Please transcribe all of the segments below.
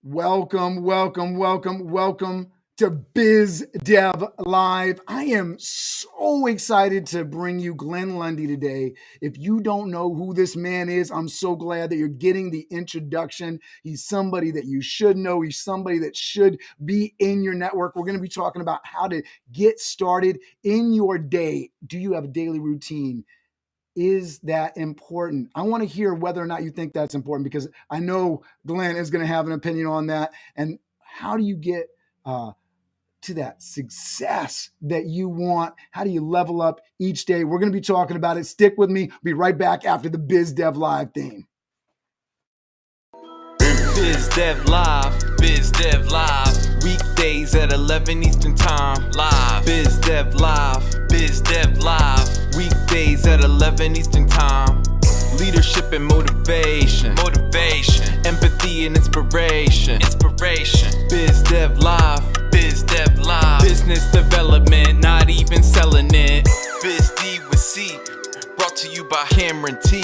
Welcome to Biz Dev Live. I am so excited to bring you Glenn Lundy today. If you don't know who this man is, I'm so glad that you're getting the introduction. He's somebody that you should know. He's somebody that should be in your network. We're going to be talking about how to get started in your day. Do you have a daily routine? Is that important? I want to hear whether or not you think that's important, because I know Glenn is going to have an opinion on that. And how do you get to that success that you want? How do you level up each day? We're going to be talking about it. Stick with me. Be right back after the Biz Dev Live theme. Biz Dev Live, Biz Dev Live. Weekdays at 11 Eastern Time, live. Biz Dev Live, Biz Dev Live. Weekdays at 11 Eastern Time. Leadership and motivation, empathy and inspiration, Biz Dev Live, Biz Dev Live. Business development, not even selling it. Biz D with C, brought to you by Cameron T.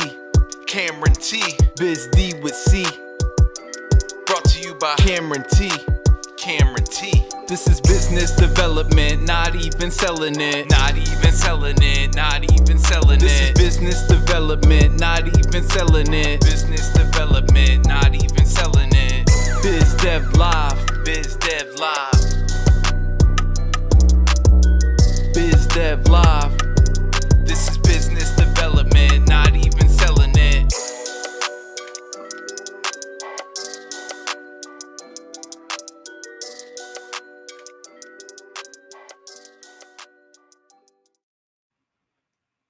Biz D with C, brought to you by Cameron T. This is business development, not even selling it. This is business development, not even selling it. Biz Dev Live, Biz Dev Live. Biz Dev Live. This is business development, not even selling it.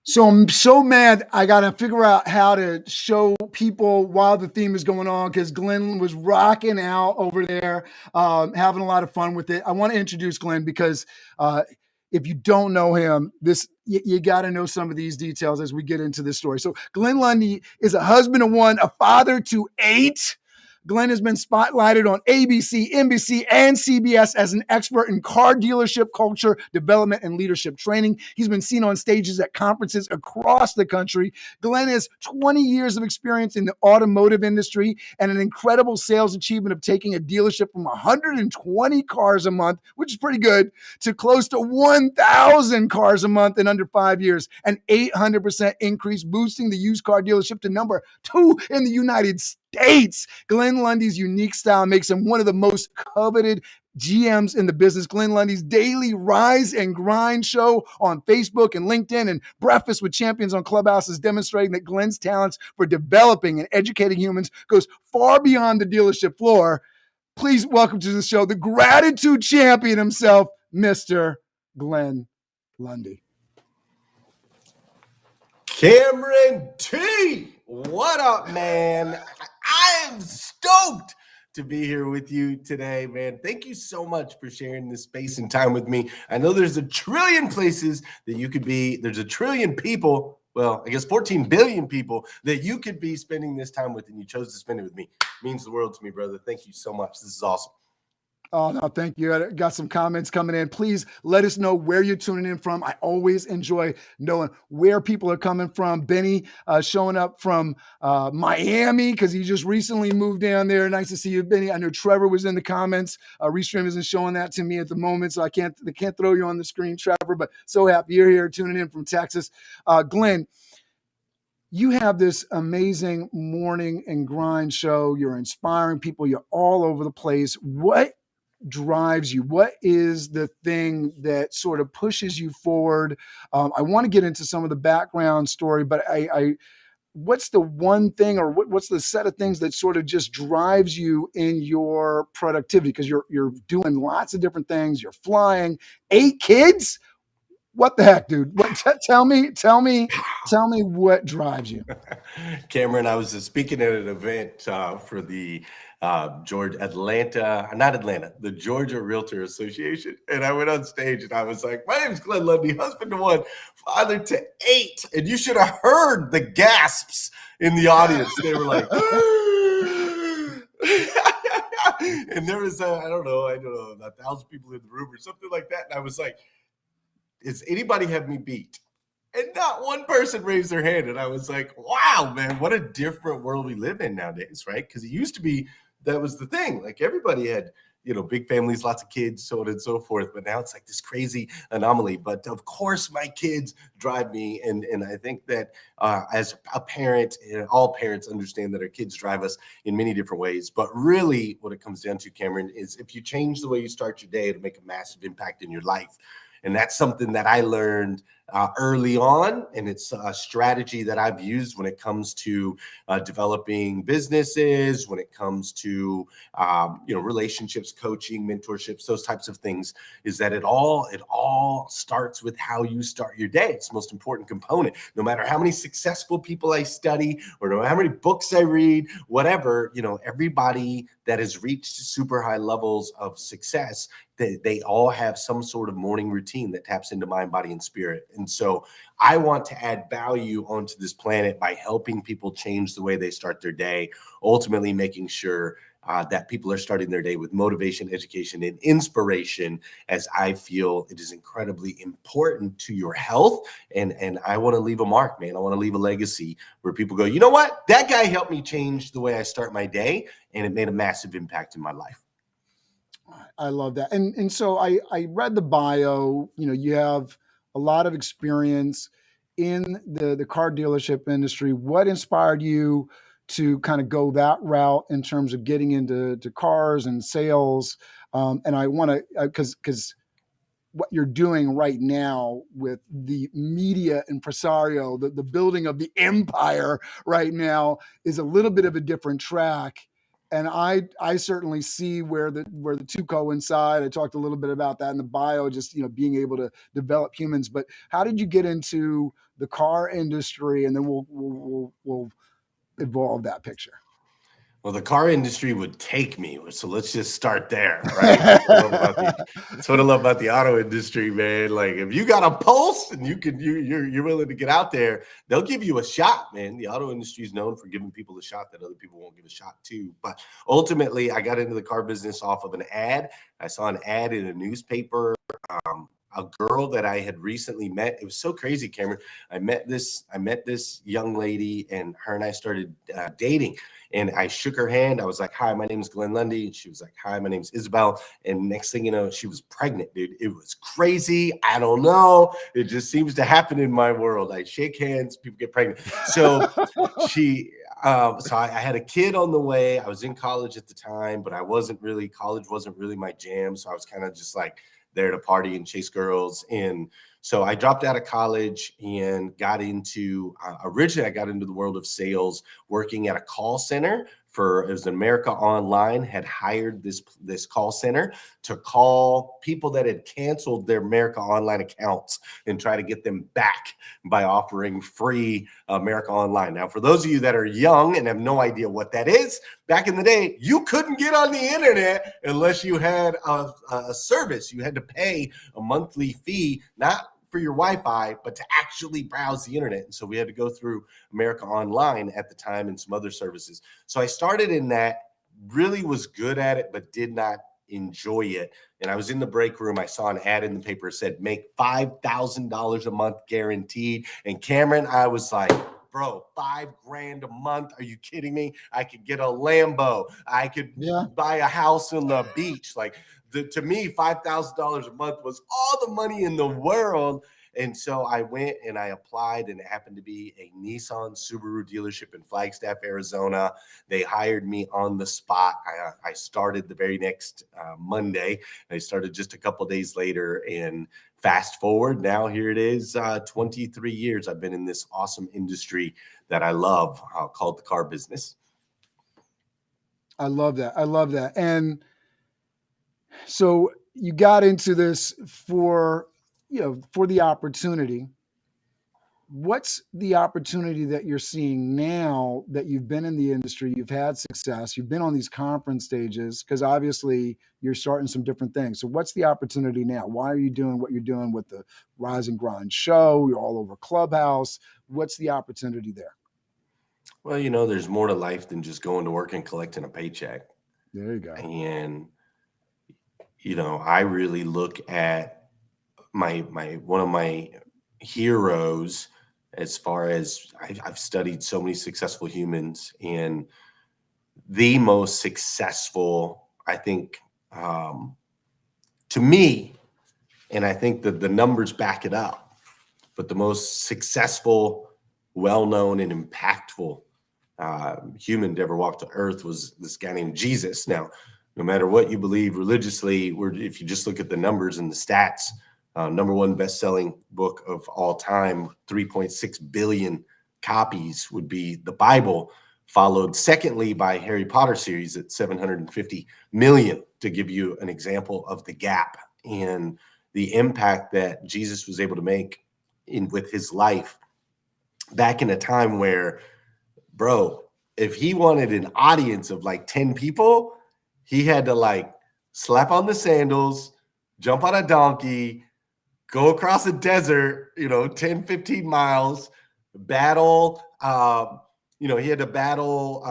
So I'm so mad. I got to figure out how to show people while the theme is going on, because Glenn was rocking out over there, having a lot of fun with it. I want to introduce Glenn because if you don't know him, you got to know some of these details as we get into this story. So Glenn Lundy is a husband of one, a father to 8. Glenn has been spotlighted on ABC, NBC, and CBS as an expert in car dealership culture, development, and leadership training. He's been seen on stages at conferences across the country. Glenn has 20 years of experience in the automotive industry and an incredible sales achievement of taking a dealership from 120 cars a month, which is pretty good, to close to 1,000 cars a month in under 5 years, an 800% increase, boosting the used car dealership to number 2 in the United States. Glenn Lundy's unique style makes him one of the most coveted GMs in the business. Glenn Lundy's daily Rise and Grind show on Facebook and LinkedIn and Breakfast with Champions on Clubhouse is demonstrating that Glenn's talents for developing and educating humans goes far beyond the dealership floor. Please welcome to the show the gratitude champion himself, Mr. Glenn Lundy. Cameron T, what up, man? I am stoked to be here with you today, man. Thank you so much for sharing this space and time with me. I know there's a trillion places that you could be. There's a trillion people, well, I guess 14 billion people that you could be spending this time with, and you chose to spend it with me. It means the world to me, brother. Thank you so much. This is awesome. Oh, no, thank you. I got some comments coming in. Please let us know where you're tuning in from. I always enjoy knowing where people are coming from. Benny showing up from Miami because he just recently moved down there. Nice to see you, Benny. I know Trevor was in the comments. Restream isn't showing that to me at the moment, so they can't throw you on the screen, Trevor, but so happy you're here tuning in from Texas. Glenn, you have this amazing morning and grind show. You're inspiring people. You're all over the place. What drives you? What is the thing that sort of pushes you forward? I want to get into some of the background story, but what's the one thing, or what's the set of things that sort of just drives you in your productivity? Because you're doing lots of different things. You're flying, 8 kids. What the heck, dude? Tell me what drives you. Cameron, I was speaking at an event for the the Georgia Realtor Association. And I went on stage and I was like, my name is Glenn Lundy, husband to 1, father to 8. And you should have heard the gasps in the audience. They were like, and there was, I don't know, 1,000 people in the room or something like that. And I was like, does anybody have me beat? And not one person raised their hand. And I was like, wow, man, what a different world we live in nowadays, right? Because it used to be that was the thing. Like everybody had, big families, lots of kids, so on and so forth. But now it's like this crazy anomaly. But of course, my kids drive me. And I think that as a parent, and all parents understand that our kids drive us in many different ways. But really what it comes down to, Cameron, is if you change the way you start your day, it'll make a massive impact in your life. And that's something that I learned early on. And it's a strategy that I've used when it comes to developing businesses, when it comes to, relationships, coaching, mentorships, those types of things, is that it all starts with how you start your day. It's the most important component. No matter how many successful people I study, or no matter how many books I read, whatever, everybody that has reached super high levels of success, they all have some sort of morning routine that taps into mind, body, and spirit. And so I want to add value onto this planet by helping people change the way they start their day, ultimately making sure that people are starting their day with motivation, education, and inspiration, as I feel it is incredibly important to your health. And I want to leave a mark, man. I want to leave a legacy where people go, you know what? That guy helped me change the way I start my day, and it made a massive impact in my life. I love that. And so I read the bio, you have a lot of experience in the car dealership industry. What inspired you to kind of go that route in terms of getting into cars and sales? And I want to, because what you're doing right now with the media impresario, the building of the empire right now is a little bit of a different track. And I certainly see where the two coincide. I talked a little bit about that in the bio, just being able to develop humans. But how did you get into the car industry? And then we'll evolve that picture. Well, the car industry would take me. So let's just start there, right? That's what I love about the auto industry, man. Like if you got a pulse and you're willing to get out there, they'll give you a shot, man. The auto industry is known for giving people a shot that other people won't give a shot to. But ultimately, I got into the car business off of an ad. I saw an ad in a newspaper. A girl that I had recently met. It was so crazy, Cameron. I met this young lady, and her and I started dating. And I shook her hand. I was like, "Hi, my name is Glenn Lundy." And she was like, "Hi, my name is Isabel." And next thing you know, she was pregnant, dude. It was crazy. I don't know. It just seems to happen in my world. I shake hands, people get pregnant. So I had a kid on the way. I was in college at the time, but college wasn't really my jam. So I was kind of just like there to party and chase girls. And so I dropped out of college and got into, originally I got into the world of sales, working at a call center it was America Online, had hired this call center to call people that had canceled their America Online accounts and try to get them back by offering free America Online. Now, for those of you that are young and have no idea what that is, back in the day, you couldn't get on the internet unless you had a service. You had to pay a monthly fee, not for your Wi-Fi, but to actually browse the internet. And so we had to go through America Online at the time and some other services. So I started in that, really was good at it, but did not enjoy it. And I was in the break room. I saw an ad in the paper that said, make $5,000 a month guaranteed. And Cameron, I was like, bro, $5,000 a month. Are you kidding me? I could get a Lambo. I could buy a house on the beach. Like, to me, $5,000 a month was all the money in the world. And so I went and I applied, and it happened to be a Nissan Subaru dealership in Flagstaff, Arizona. They hired me on the spot. I started the very next Monday. I started just a couple of days later, and fast forward, now here it is, 23 years I've been in this awesome industry that I love, called the car business. I love that. And so you got into this for the opportunity. What's the opportunity that you're seeing now that you've been in the industry, you've had success, you've been on these conference stages, because obviously you're starting some different things. So what's the opportunity now? Why are you doing what you're doing with the Rise and Grind show? You're all over Clubhouse. What's the opportunity there? Well, there's more to life than just going to work and collecting a paycheck. There you go. And I really look at one of my heroes, as far as I've studied so many successful humans, and the most successful, I think, to me, and I think that the numbers back it up, but the most successful, well-known, and impactful human to ever walk the earth was this guy named Jesus. Now, no matter what you believe religiously, if you just look at the numbers and the stats, number one best-selling book of all time, 3.6 billion copies would be the Bible, followed secondly by Harry Potter series at 750 million, to give you an example of the gap and the impact that Jesus was able to make with his life back in a time where, bro, if he wanted an audience of like 10 people, he had to like slap on the sandals, jump on a donkey, go across a desert, 10, 15 miles, battle. He had to battle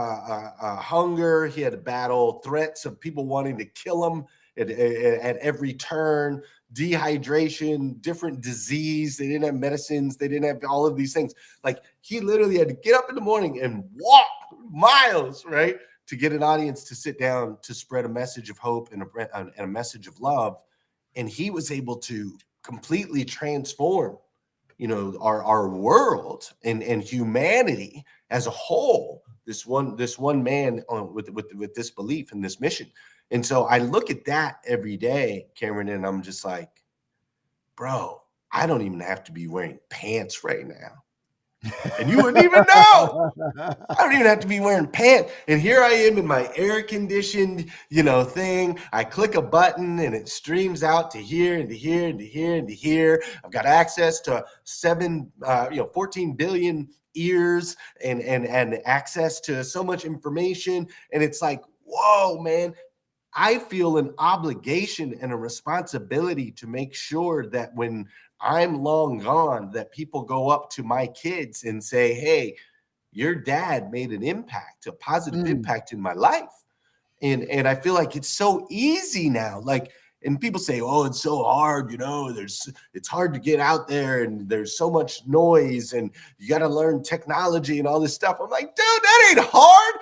hunger. He had to battle threats of people wanting to kill him at every turn, dehydration, different disease. They didn't have medicines. They didn't have all of these things. Like, he literally had to get up in the morning and walk miles, right, to get an audience to sit down to spread a message of hope and a message of love. And he was able to completely transform, our world and humanity as a whole. This one man with this belief and this mission. And so I look at that every day, Cameron, and I'm just like, bro, I don't even have to be wearing pants right now. And you wouldn't even know. I don't even have to be wearing pants. And here I am in my air conditioned, thing. I click a button and it streams out to here and to here and to here and to here. I've got access to 14 billion ears and access to so much information. And it's like, whoa, man. I feel an obligation and a responsibility to make sure that when I'm long gone, that people go up to my kids and say, hey, your dad made an impact, a positive impact in my life. And I feel like it's so easy now. Like, and people say, oh, it's so hard, it's hard to get out there and there's so much noise and you got to learn technology and all this stuff. I'm like, dude, that ain't hard.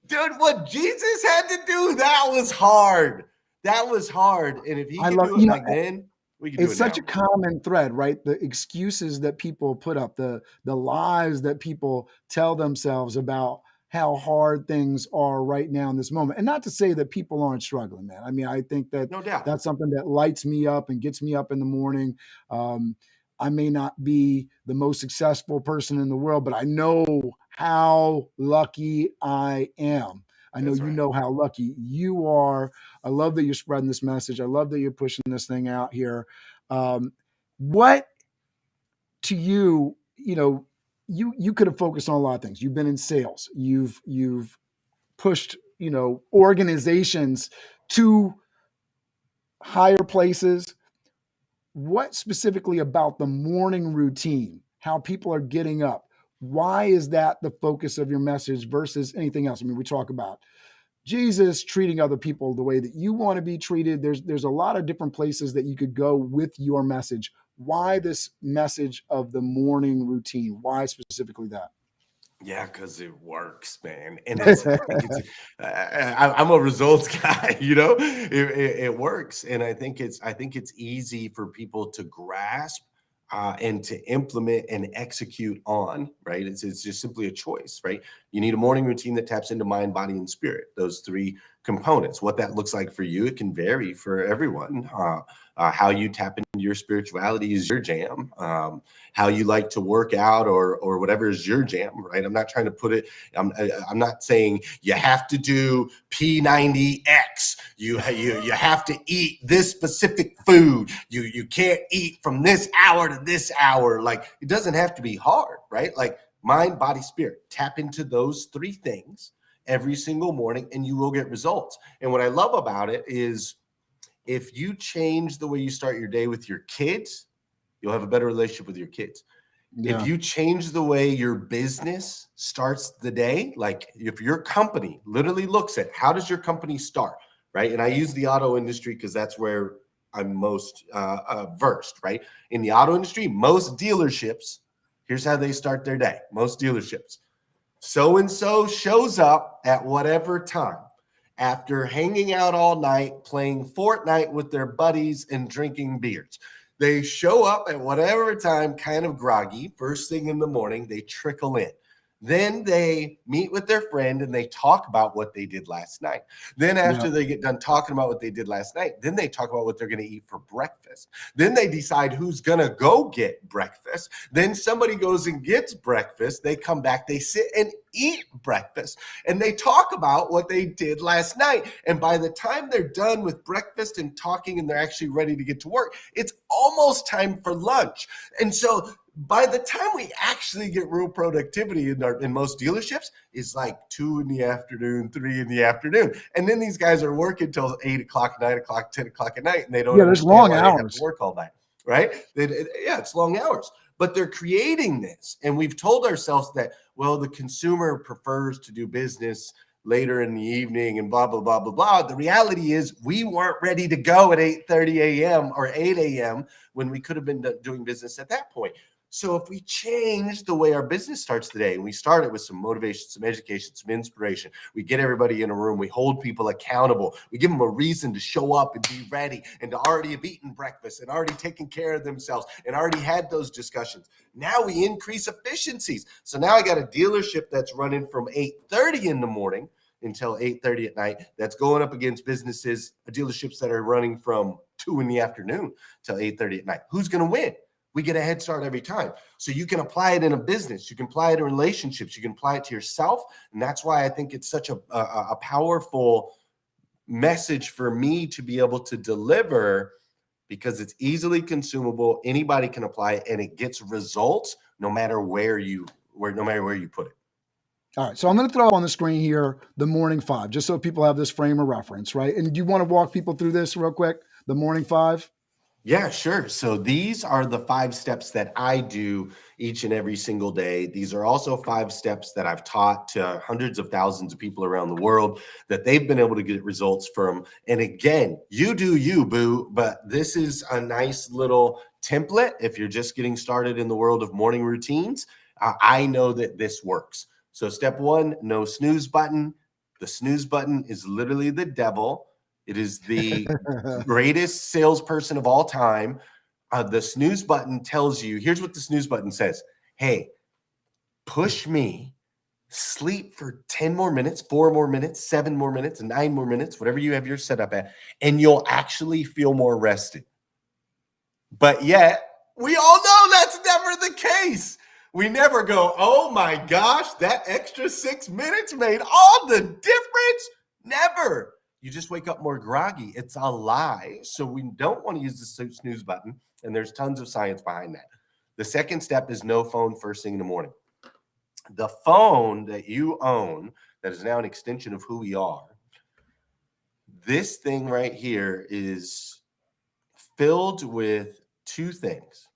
Dude, what Jesus had to do, that was hard. That was hard. And if he could do it back then, we could do it now. It's such a common thread, right? The excuses that people put up, the lies that people tell themselves about how hard things are right now in this moment. And not to say that people aren't struggling, man. I mean, I think that no doubt. That's something that lights me up and gets me up in the morning. I may not be the most successful person in the world, but I know how lucky I am. I know you know how lucky you are. I love that you're spreading this message. I love that you're pushing this thing out here. What to you, you could have focused on a lot of things. You've been in sales. You've pushed, organizations to higher places. What specifically about the morning routine, how people are getting up? Why is that the focus of your message versus anything else? I mean, we talk about Jesus treating other people the way that you want to be treated. There's a lot of different places that you could go with your message. Why this message of the morning routine? Why specifically that? Yeah, because it works, man. And I'm a results guy, it works. And I think it's easy for people to grasp and to implement and execute on, right? It's just simply a choice, right? You need a morning routine that taps into mind, body, and spirit, those three components. What that looks like for you, it can vary for everyone. How you tap into your spirituality is your jam. How you like to work out or whatever is your jam, right? I'm not trying to put it, I'm not saying you have to do P90X. You have to eat this specific food. You can't eat from this hour to this hour. Like, it doesn't have to be hard, right? Like, mind, body, spirit, tap into those three things every single morning and you will get results. And what I love about it is if you change the way you start your day with your kids, you'll have a better relationship with your kids. Yeah. If you change the way your business starts the day, like if your company literally looks at how does your company start, right? And I use the auto industry because that's where I'm most versed, right? In the auto industry, most dealerships, here's how they start their day. Most dealerships, So-and-so shows up at whatever time after hanging out all night, playing Fortnite with their buddies and drinking beers. They show up at whatever time, kind of groggy, first thing in the morning, they trickle in. Then they meet with their friend and they talk about what they did last night. Then after they get done talking about what they did last night, then they talk about what they're going to eat for breakfast. Then they decide who's going to go get breakfast. Then somebody goes and gets breakfast. They come back, they sit and eat breakfast, and they talk about what they did last night. And by the time they're done with breakfast and talking and they're actually ready to get to work, it's almost time for lunch. And so by the time we actually get real productivity in most dealerships, it's like 2 in the afternoon, 3 in the afternoon. And then these guys are working till 8 o'clock, 9 o'clock, 10 o'clock at night, and they don't there's long hours. They have to work all night, right? It's long hours. But they're creating this. And we've told ourselves that, well, the consumer prefers to do business later in the evening and blah, blah, blah, blah, blah. The reality is we weren't ready to go at 8:30 a.m. or 8 a.m. when we could have been doing business at that point. So if we change the way our business starts today, and we start it with some motivation, some education, some inspiration, we get everybody in a room, we hold people accountable, we give them a reason to show up and be ready and to already have eaten breakfast and already taken care of themselves and already had those discussions. Now we increase efficiencies. So now I got a dealership that's running from 8:30 in the morning until 8:30 at night. That's going up against businesses, dealerships that are running from 2 in the afternoon till 8:30 at night. Who's going to win? We get a head start every time. So you can apply it in a business. You can apply it in relationships. You can apply it to yourself. And that's why I think it's such a powerful message for me to be able to deliver, because it's easily consumable. Anybody can apply it, and it gets results no matter where you put it. All right. So I'm going to throw up on the screen here the morning 5, just so people have this frame of reference, right? And do you want to walk people through this real quick? The morning 5? Yeah, sure. So these are the 5 steps that I do each and every single day. These are also 5 steps that I've taught to hundreds of thousands of people around the world that they've been able to get results from. And again, you do you, boo, but this is a nice little template. If you're just getting started in the world of morning routines, I know that this works. So step 1, no snooze button. The snooze button is literally the devil. It is the greatest salesperson of all time. The snooze button tells you, here's what the snooze button says. Hey, push me, sleep for 10 more minutes, 4 more minutes, 7 more minutes, 9 more minutes, whatever you have your setup at, and you'll actually feel more rested. But yet, we all know that's never the case. We never go, oh my gosh, that extra 6 minutes made all the difference. Never. You just wake up more groggy. It's a lie. So we don't want to use the snooze button. And there's tons of science behind that. The second step is no phone first thing in the morning. The phone that you own, that is now an extension of who we are, this thing right here is filled with 2 things.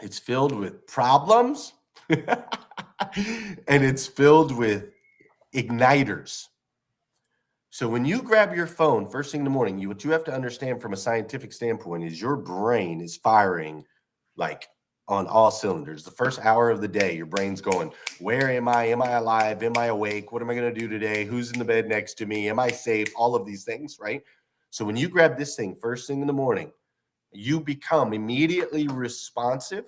It's filled with problems and it's filled with igniters. So when you grab your phone first thing in the morning, what you have to understand from a scientific standpoint is your brain is firing like on all cylinders. The first hour of the day, your brain's going, where am I? Am I alive? Am I awake? What am I going to do today? Who's in the bed next to me? Am I safe? All of these things, right? So when you grab this thing first thing in the morning, you become immediately responsive.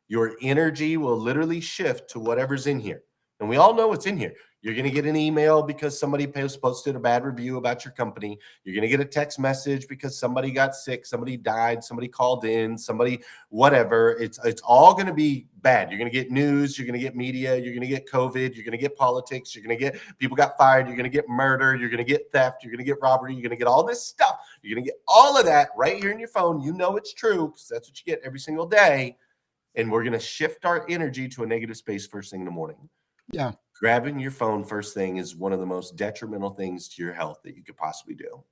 Your energy will literally shift to whatever's in here. And we all know what's in here. You're going to get an email because somebody posted a bad review about your company. You're going to get a text message because somebody got sick, somebody died, somebody called in, somebody whatever. It's all going to be bad. You're going to get news. You're going to get media. You're going to get COVID. You're going to get politics. You're going to get people got fired. You're going to get murder. You're going to get theft. You're going to get robbery. You're going to get all this stuff. You're going to get all of that right here in your phone. You know it's true because that's what you get every single day. And we're going to shift our energy to a negative space first thing in the morning. Yeah. Grabbing your phone first thing is one of the most detrimental things to your health that you could possibly do.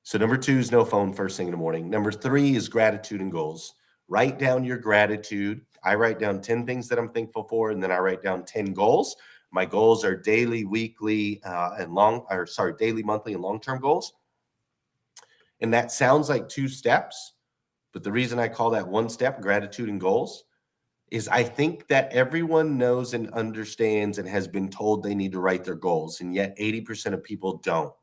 So number 2 is no phone first thing in the morning. Number 3 is gratitude and goals. Write down your gratitude. I write down 10 things that I'm thankful for, and then I write down 10 goals. My goals are daily, weekly, daily, monthly, and long-term goals. And that sounds like 2 steps, but the reason I call that 1 step, gratitude and goals, is I think that everyone knows and understands and has been told they need to write their goals, and yet 80% of people don't.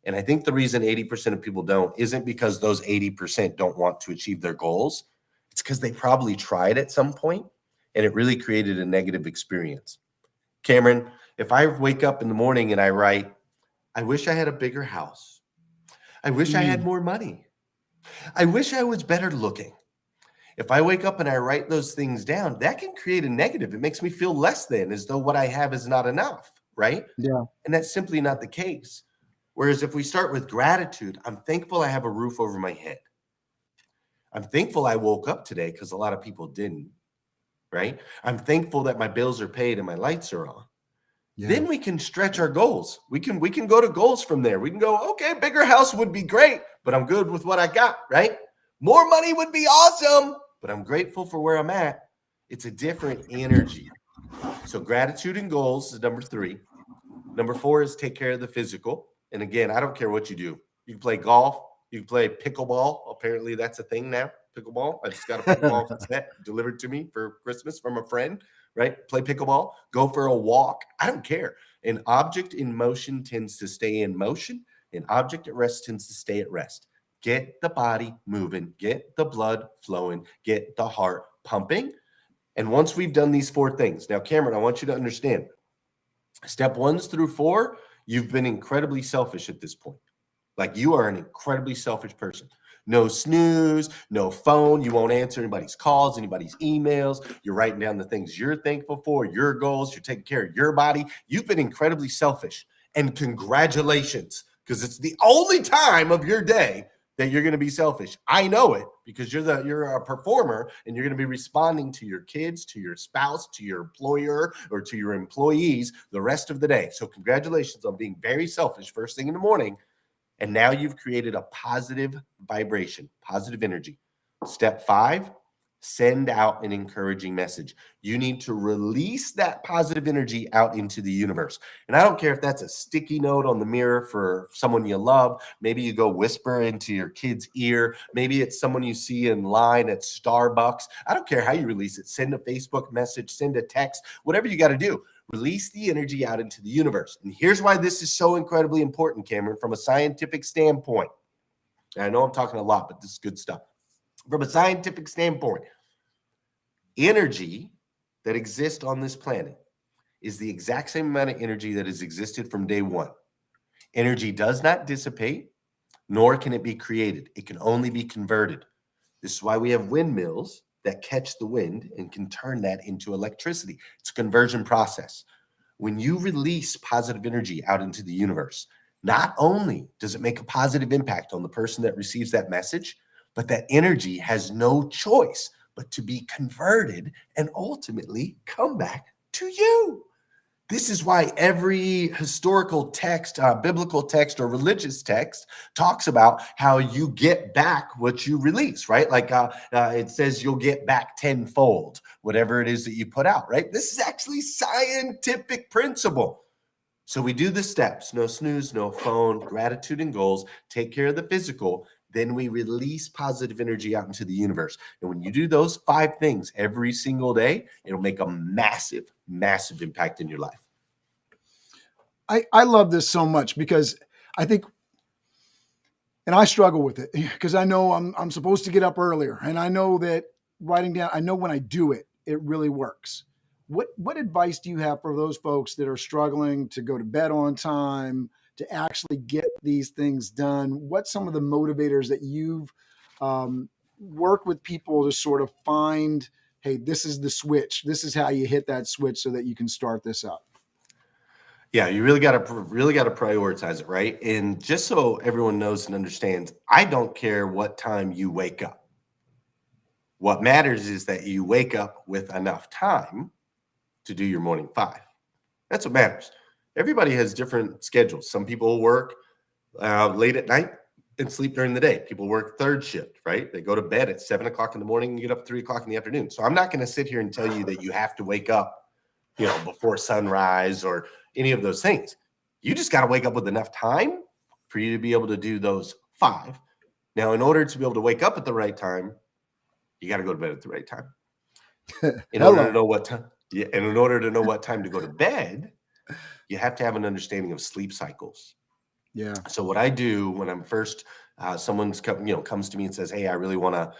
And I think the reason 80% of people don't isn't because those 80% don't want to achieve their goals. It's because they probably tried at some point and it really created a negative experience. Cameron, if I wake up in the morning and I write, I wish I had a bigger house. I wish I had more money. I wish I was better looking. If I wake up and I write those things down, that can create a negative. It makes me feel less than, as though what I have is not enough, right? Yeah. And that's simply not the case. Whereas if we start with gratitude, I'm thankful I have a roof over my head. I'm thankful I woke up today because a lot of people didn't, right? I'm thankful that my bills are paid and my lights are on. Yeah. Then we can stretch our goals. We can go to goals from there. We can go, okay, bigger house would be great, but I'm good with what I got, right? More money would be awesome, but I'm grateful for where I'm at. It's a different energy. So gratitude and goals is number 3. Number 4 is take care of the physical. And again, I don't care what you do. You can play golf. You can play pickleball. Apparently that's a thing now, pickleball. I just got a pickleball set delivered to me for Christmas from a friend, right? Play pickleball. Go for a walk. I don't care. An object in motion tends to stay in motion. An object at rest tends to stay at rest. Get the body moving. Get the blood flowing. Get the heart pumping. And once we've done these 4 things, now, Cameron, I want you to understand, step 1 through 4, you've been incredibly selfish at this point. Like, you are an incredibly selfish person. No snooze, no phone. You won't answer anybody's calls, anybody's emails. You're writing down the things you're thankful for, your goals. You're taking care of your body. You've been incredibly selfish. And congratulations, because it's the only time of your day that you're going to be selfish. I know it, because you're a performer and you're going to be responding to your kids, to your spouse, to your employer, or to your employees the rest of the day. So congratulations on being very selfish first thing in the morning. And now you've created a positive vibration, positive energy. Step 5, send out an encouraging message. You need to release that positive energy out into the universe. And I don't care if that's a sticky note on the mirror for someone you love. Maybe you go whisper into your kid's ear. Maybe it's someone you see in line at Starbucks. I don't care how you release it. Send a Facebook message, send a text, whatever you got to do. Release the energy out into the universe. And here's why this is so incredibly important, Cameron, from a scientific standpoint. And I know I'm talking a lot, but this is good stuff. From a scientific standpoint, energy that exists on this planet is the exact same amount of energy that has existed from day 1. Energy does not dissipate, nor can it be created. It can only be converted. This is why we have windmills that catch the wind and can turn that into electricity. It's a conversion process. When you release positive energy out into the universe, not only does it make a positive impact on the person that receives that message, but that energy has no choice but to be converted and ultimately come back to you. This is why every historical text, biblical text, or religious text talks about how you get back what you release, right? Like it says you'll get back tenfold, whatever it is that you put out, right? This is actually scientific principle. So we do the steps: no snooze, no phone, gratitude and goals, take care of the physical. Then we release positive energy out into the universe. And when you do those 5 things every single day, it'll make a massive, massive impact in your life. I love this so much, because I think, and I struggle with it, because I know I'm supposed to get up earlier, and I know that writing down, I know when I do it, it really works. What advice do you have for those folks that are struggling to go to bed on time, to actually get these things done? What's some of the motivators that you've worked with people to sort of find, hey, this is the switch. This is how you hit that switch so that you can start this up? Yeah, you really got to prioritize it, right? And just so everyone knows and understands, I don't care what time you wake up. What matters is that you wake up with enough time to do your morning 5. That's what matters. Everybody has different schedules. Some people work late at night and sleep during the day. People work 3rd shift, right? They go to bed at 7 o'clock in the morning and get up at 3 o'clock in the afternoon. So I'm not going to sit here and tell you that you have to wake up, before sunrise or any of those things. You just got to wake up with enough time for you to be able to do those 5. Now, in order to be able to wake up at the right time, you got to go to bed at the right time. In order to Hello. know what time, yeah, and in order to know what time to go to bed, you have to have an understanding of sleep cycles. Yeah. So what I do when I'm first, comes to me and says, "Hey, I really want to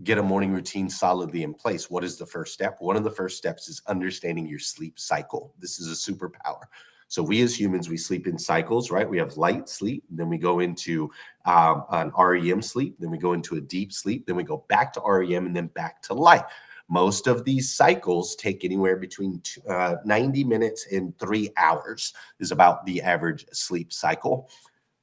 get a morning routine solidly in place." What is the first step? One of the first steps is understanding your sleep cycle. This is a superpower. So we as humans, we sleep in cycles, right? We have light sleep, then we go into an REM sleep, then we go into a deep sleep, then we go back to REM, and then back to light. Most of these cycles take anywhere between 90 minutes and 3 hours is about the average sleep cycle.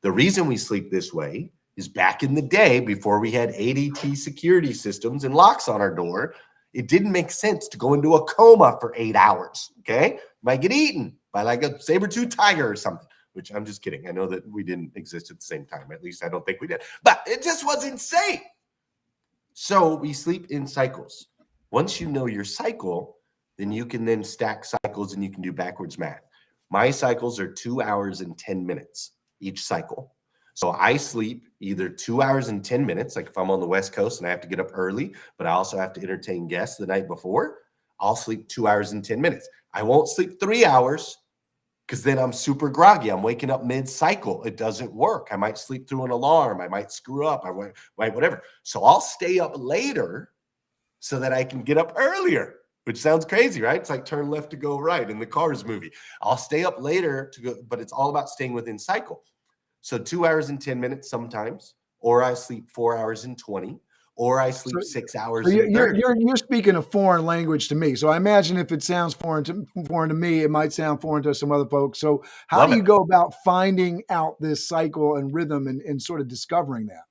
The reason we sleep this way is back in the day, before we had ADT security systems and locks on our door, it didn't make sense to go into a coma for 8 hours, okay? You might get eaten by like a saber-toothed tiger or something, which I'm just kidding. I know that we didn't exist at the same time. At least I don't think we did. But it just wasn't safe. So we sleep in cycles. Once you know your cycle, then you can then stack cycles and you can do backwards math. My cycles are 2 hours and 10 minutes each cycle. So I sleep either 2 hours and 10 minutes, like if I'm on the West Coast and I have to get up early, but I also have to entertain guests the night before, I'll sleep 2 hours and 10 minutes. I won't sleep 3 hours because then I'm super groggy. I'm waking up mid-cycle. It doesn't work. I might sleep through an alarm. I might screw up. I might whatever. So I'll stay up later so that I can get up earlier, which sounds crazy, right? It's like turn left to go right in the Cars movie. I'll stay up later to go, but it's all about staying within cycle. So 2 hours and 10 minutes sometimes, or I sleep 4 hours and 20, or I So, sleep 6 so hours you're, and you're 30. you're you're speaking a foreign language to me. So I imagine if it sounds foreign to me, it might sound foreign to some other folks. So how Love do you it. go about finding out this cycle and rhythm and sort of discovering that?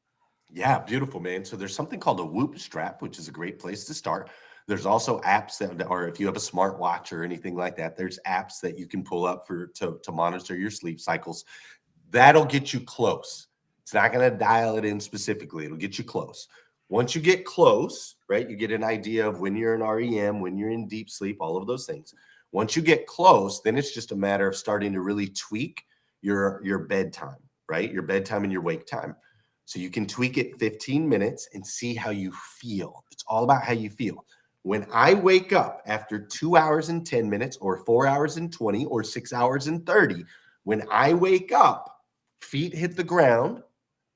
Yeah, beautiful, man. So there's something called a Whoop strap, which is a great place to start. There's also apps that, or if you have a smartwatch or anything like that, there's apps that you can pull up to monitor your sleep cycles. That'll get you close. It's not going to dial it in specifically. It'll get you close. Once you get close, right, you get an idea of when you're in REM, when you're in deep sleep, all of those things. Once you get close, then it's just a matter of starting to really tweak your bedtime, right? Your bedtime and your wake time. So you can tweak it 15 minutes and see how you feel. It's all about how you feel. When I wake up after 2 hours and 10 minutes or 4 hours and 20 or 6 hours and 30, when I wake up, feet hit the ground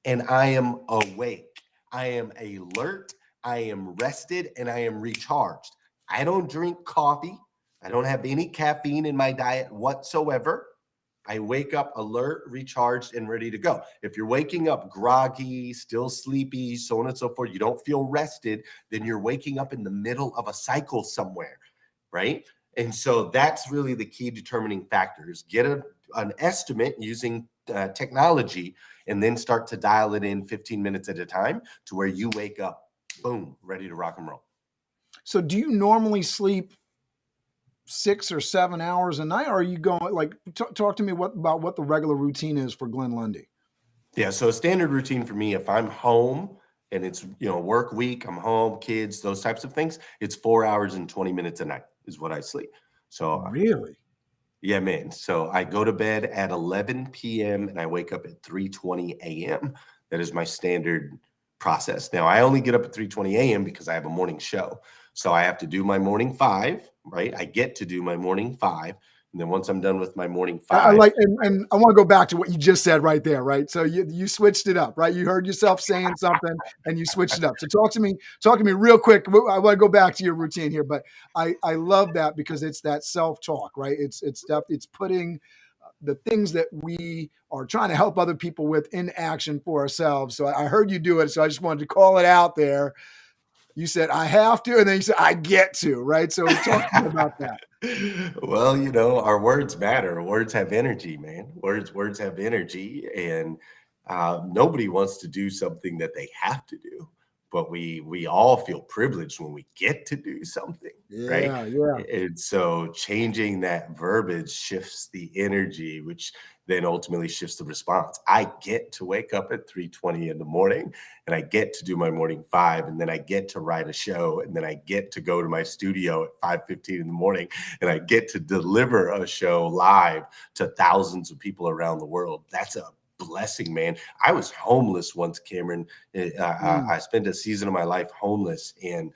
and I am awake. I am alert. I am rested and I am recharged. I don't drink coffee. I don't have any caffeine in my diet whatsoever. I wake up alert, recharged, and ready to go. If you're waking up groggy, still sleepy, so on and so forth, you don't feel rested, then you're waking up in the middle of a cycle somewhere, right? And so that's really the key determining factors. Get an estimate using technology and then start to dial it in 15 minutes at a time to where you wake up, boom, ready to rock and roll. So do you normally sleep 6 or 7 hours a night, or are you going like talk to me about what the regular routine is for Glenn Lundy? Yeah, so a standard routine for me, if I'm home and it's work week, I'm home, kids, those types of things, it's 4 hours and 20 minutes a night is what I sleep. So Really? yeah, man. So I go to bed at 11 p.m. and I wake up at 3:20 a.m. That is my standard process. Now I only get up at 3:20 a.m. because I have a morning show. So I have to do my morning five, right? I get to do my morning five. And then once I'm done with my morning I five, like, and I want to go back to what you just said right there, right? So you switched it up, right? You heard yourself saying something and you switched it up. So talk to me real quick. I want to go back to your routine here, but I love that because it's that self-talk, right? It's stuff, it's putting the things that we are trying to help other people with in action for ourselves. So I heard you do it. So I just wanted to call it out there. You said I have to, and then you said I get to, right? So talk to me about that. well, our words matter. Words have energy, man. Words have energy, and nobody wants to do something that they have to do. But we all feel privileged when we get to do something, right? Yeah, yeah. And so changing that verbiage shifts the energy, which then ultimately shifts the response. I get to wake up at 3:20 in the morning and I get to do my morning five, and then I get to write a show, and then I get to go to my studio at 5:15 in the morning, and I get to deliver a show live to thousands of people around the world. That's a blessing, man. I was homeless once, Cameron. Mm. I spent a season of my life homeless, and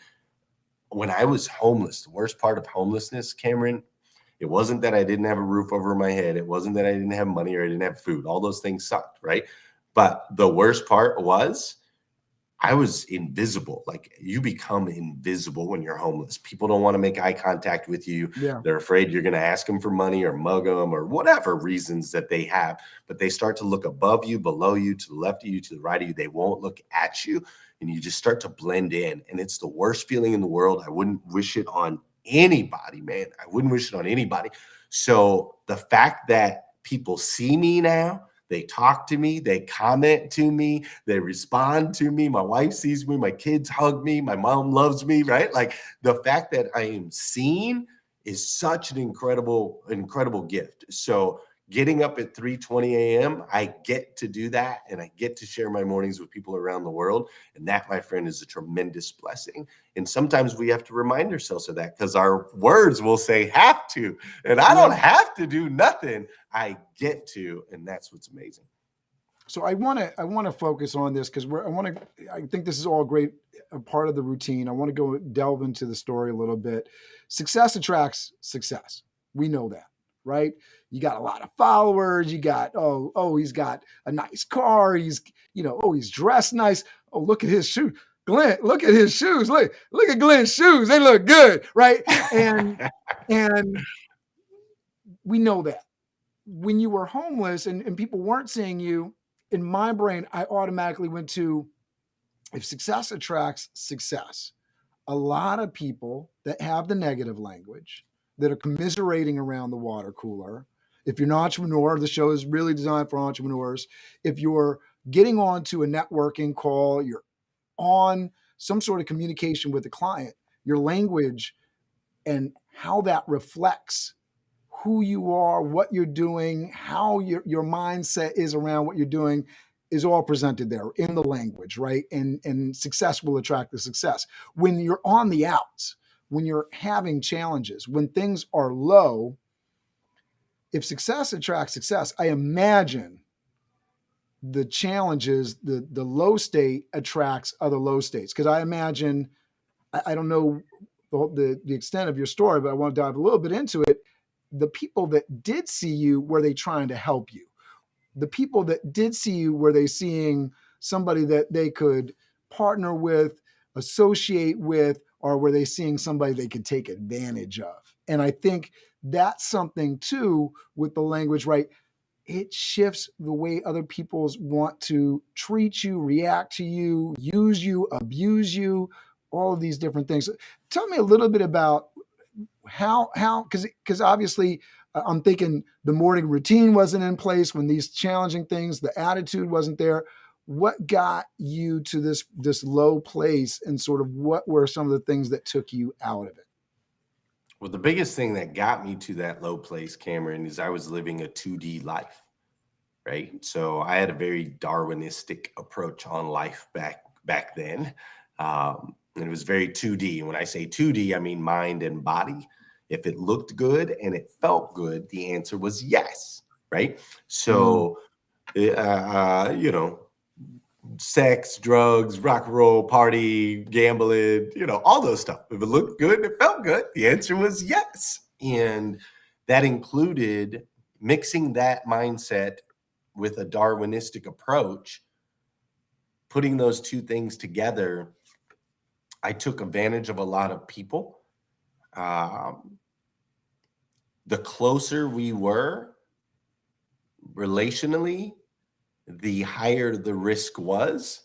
when I was homeless, the worst part of homelessness, Cameron, it wasn't that I didn't have a roof over my head. It wasn't that I didn't have money or I didn't have food. All those things sucked, right? But the worst part was I was invisible. Like, you become invisible when you're homeless. People don't want to make eye contact with you. Yeah. They're afraid you're going to ask them for money or mug them or whatever reasons that they have. But they start to look above you, below you, to the left of you, to the right of you. They won't look at you. And you just start to blend in. And it's the worst feeling in the world. I wouldn't wish it on anybody, man. I wouldn't wish it on anybody. So the fact that people see me now, they talk to me, they comment to me, they respond to me. My wife sees me, my kids hug me, my mom loves me, right? Like, the fact that I am seen is such an incredible, incredible gift. So getting up at 3:20 a.m., I get to do that, and I get to share my mornings with people around the world. And that, my friend, is a tremendous blessing. And sometimes we have to remind ourselves of that, because our words will say have to, and I don't have to do nothing. I get to, and that's what's amazing. So I want to focus on this, because I think this is all great, a part of the routine. I want to go delve into the story a little bit. Success attracts success. We know that, right? You got a lot of followers. You got, he's got a nice car. He's dressed nice. Oh, look at his shoes. Glenn, look at his shoes. Look at Glenn's shoes. They look good, right? And we know that. When you were homeless and people weren't seeing you, in my brain, I automatically went to, if success attracts success, a lot of people that have the negative language, that are commiserating around the water cooler. If you're an entrepreneur, the show is really designed for entrepreneurs. If you're getting onto a networking call, you're on some sort of communication with the client, your language and how that reflects who you are, what you're doing, how your mindset is around what you're doing, is all presented there in the language, right? And success will attract the success. When you're on the outs, when you're having challenges, when things are low, if success attracts success, I imagine the challenges, the low state attracts other low states. Because I imagine, I don't know the extent of your story, but I want to dive a little bit into it. The people that did see you, were they trying to help you? The people that did see you, were they seeing somebody that they could partner with, associate with, or were they seeing somebody they could take advantage of? And I think that's something too with the language, right? It shifts the way other people's want to treat you, react to you, use you, abuse you, all of these different things. Tell me a little bit about how, because obviously I'm thinking the morning routine wasn't in place when these challenging things, the attitude wasn't there. What got you to this low place, and sort of what were some of the things that took you out of it? Well, the biggest thing that got me to that low place, Cameron, is I was living a 2D life, right? So I had a very Darwinistic approach on life back then. And it was very 2D. And when I say 2D, I mean mind and body. If it looked good and it felt good, the answer was yes, right? So, sex, drugs, rock and roll, party, gambling, all those stuff. If it looked good and it felt good, the answer was yes. And that included mixing that mindset with a Darwinistic approach. Putting those two things together, I took advantage of a lot of people. The closer we were relationally, the higher the risk was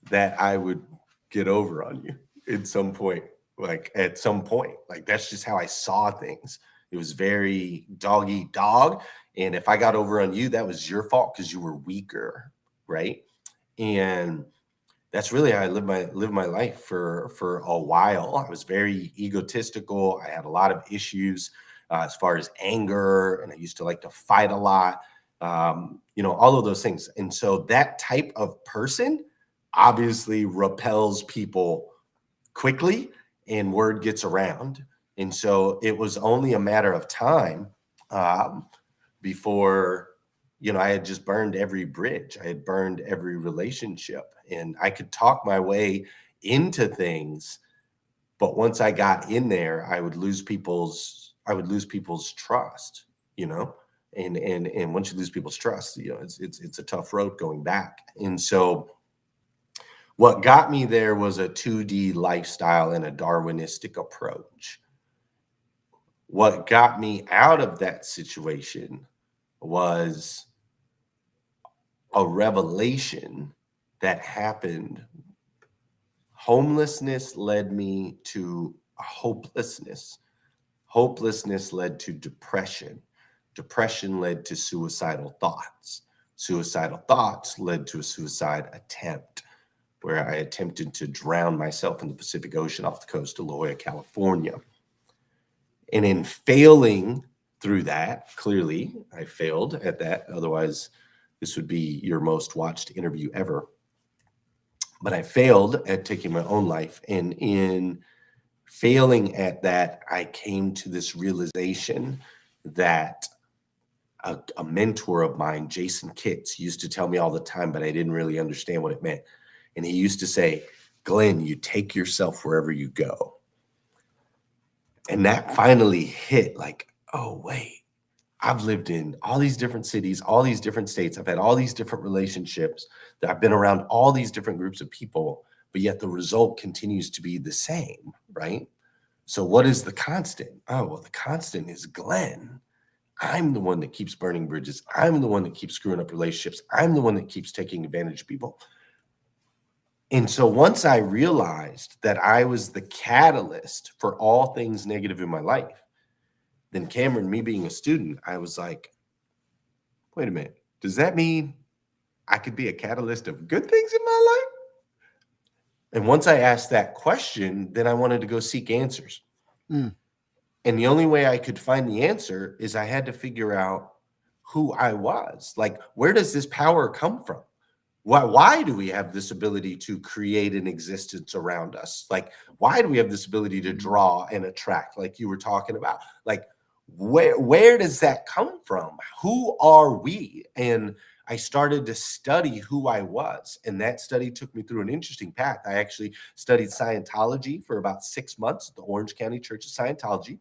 that I would get over on you at some point. Like, that's just how I saw things. It was very dog eat dog. And if I got over on you, that was your fault because you were weaker, right? And that's really how I lived my life for a while. I was very egotistical. I had a lot of issues as far as anger, and I used to like to fight a lot. All of those things. And so that type of person obviously repels people quickly, and word gets around. And so it was only a matter of time before, I had just burned every bridge. I had burned every relationship, and I could talk my way into things But once I got in there, I would lose people's trust, and once you lose people's trust, it's a tough road going back. And so what got me there was a 2D lifestyle and a Darwinistic approach. What got me out of that situation was a revelation that happened. Homelessness led me to hopelessness. Hopelessness led to depression. Depression led to suicidal thoughts. Suicidal thoughts led to a suicide attempt, where I attempted to drown myself in the Pacific Ocean off the coast of La Jolla, California. And in failing through that, clearly I failed at that. Otherwise, this would be your most watched interview ever. But I failed at taking my own life. And in failing at that, I came to this realization that a mentor of mine, Jason Kitts, used to tell me all the time, but I didn't really understand what it meant. And he used to say, Glenn, you take yourself wherever you go. And that finally hit, like, oh, wait, I've lived in all these different cities, all these different states. I've had all these different relationships, that I've been around all these different groups of people, but yet the result continues to be the same, right? So what is the constant? Oh, well, the constant is Glenn. I'm the one that keeps burning bridges. I'm the one that keeps screwing up relationships. I'm the one that keeps taking advantage of people. And so once I realized that I was the catalyst for all things negative in my life, then Cameron, me being a student, I was like, wait a minute, does that mean I could be a catalyst of good things in my life? And once I asked that question, then I wanted to go seek answers. And the only way I could find the answer is I had to figure out who I was. Like, where does this power come from? Why do we have this ability to create an existence around us? Like, why do we have this ability to draw and attract, like you were talking about? Like, where does that come from? Who are we? And I started to study who I was. And that study took me through an interesting path. I actually studied Scientology for about 6 months at the Orange County Church of Scientology.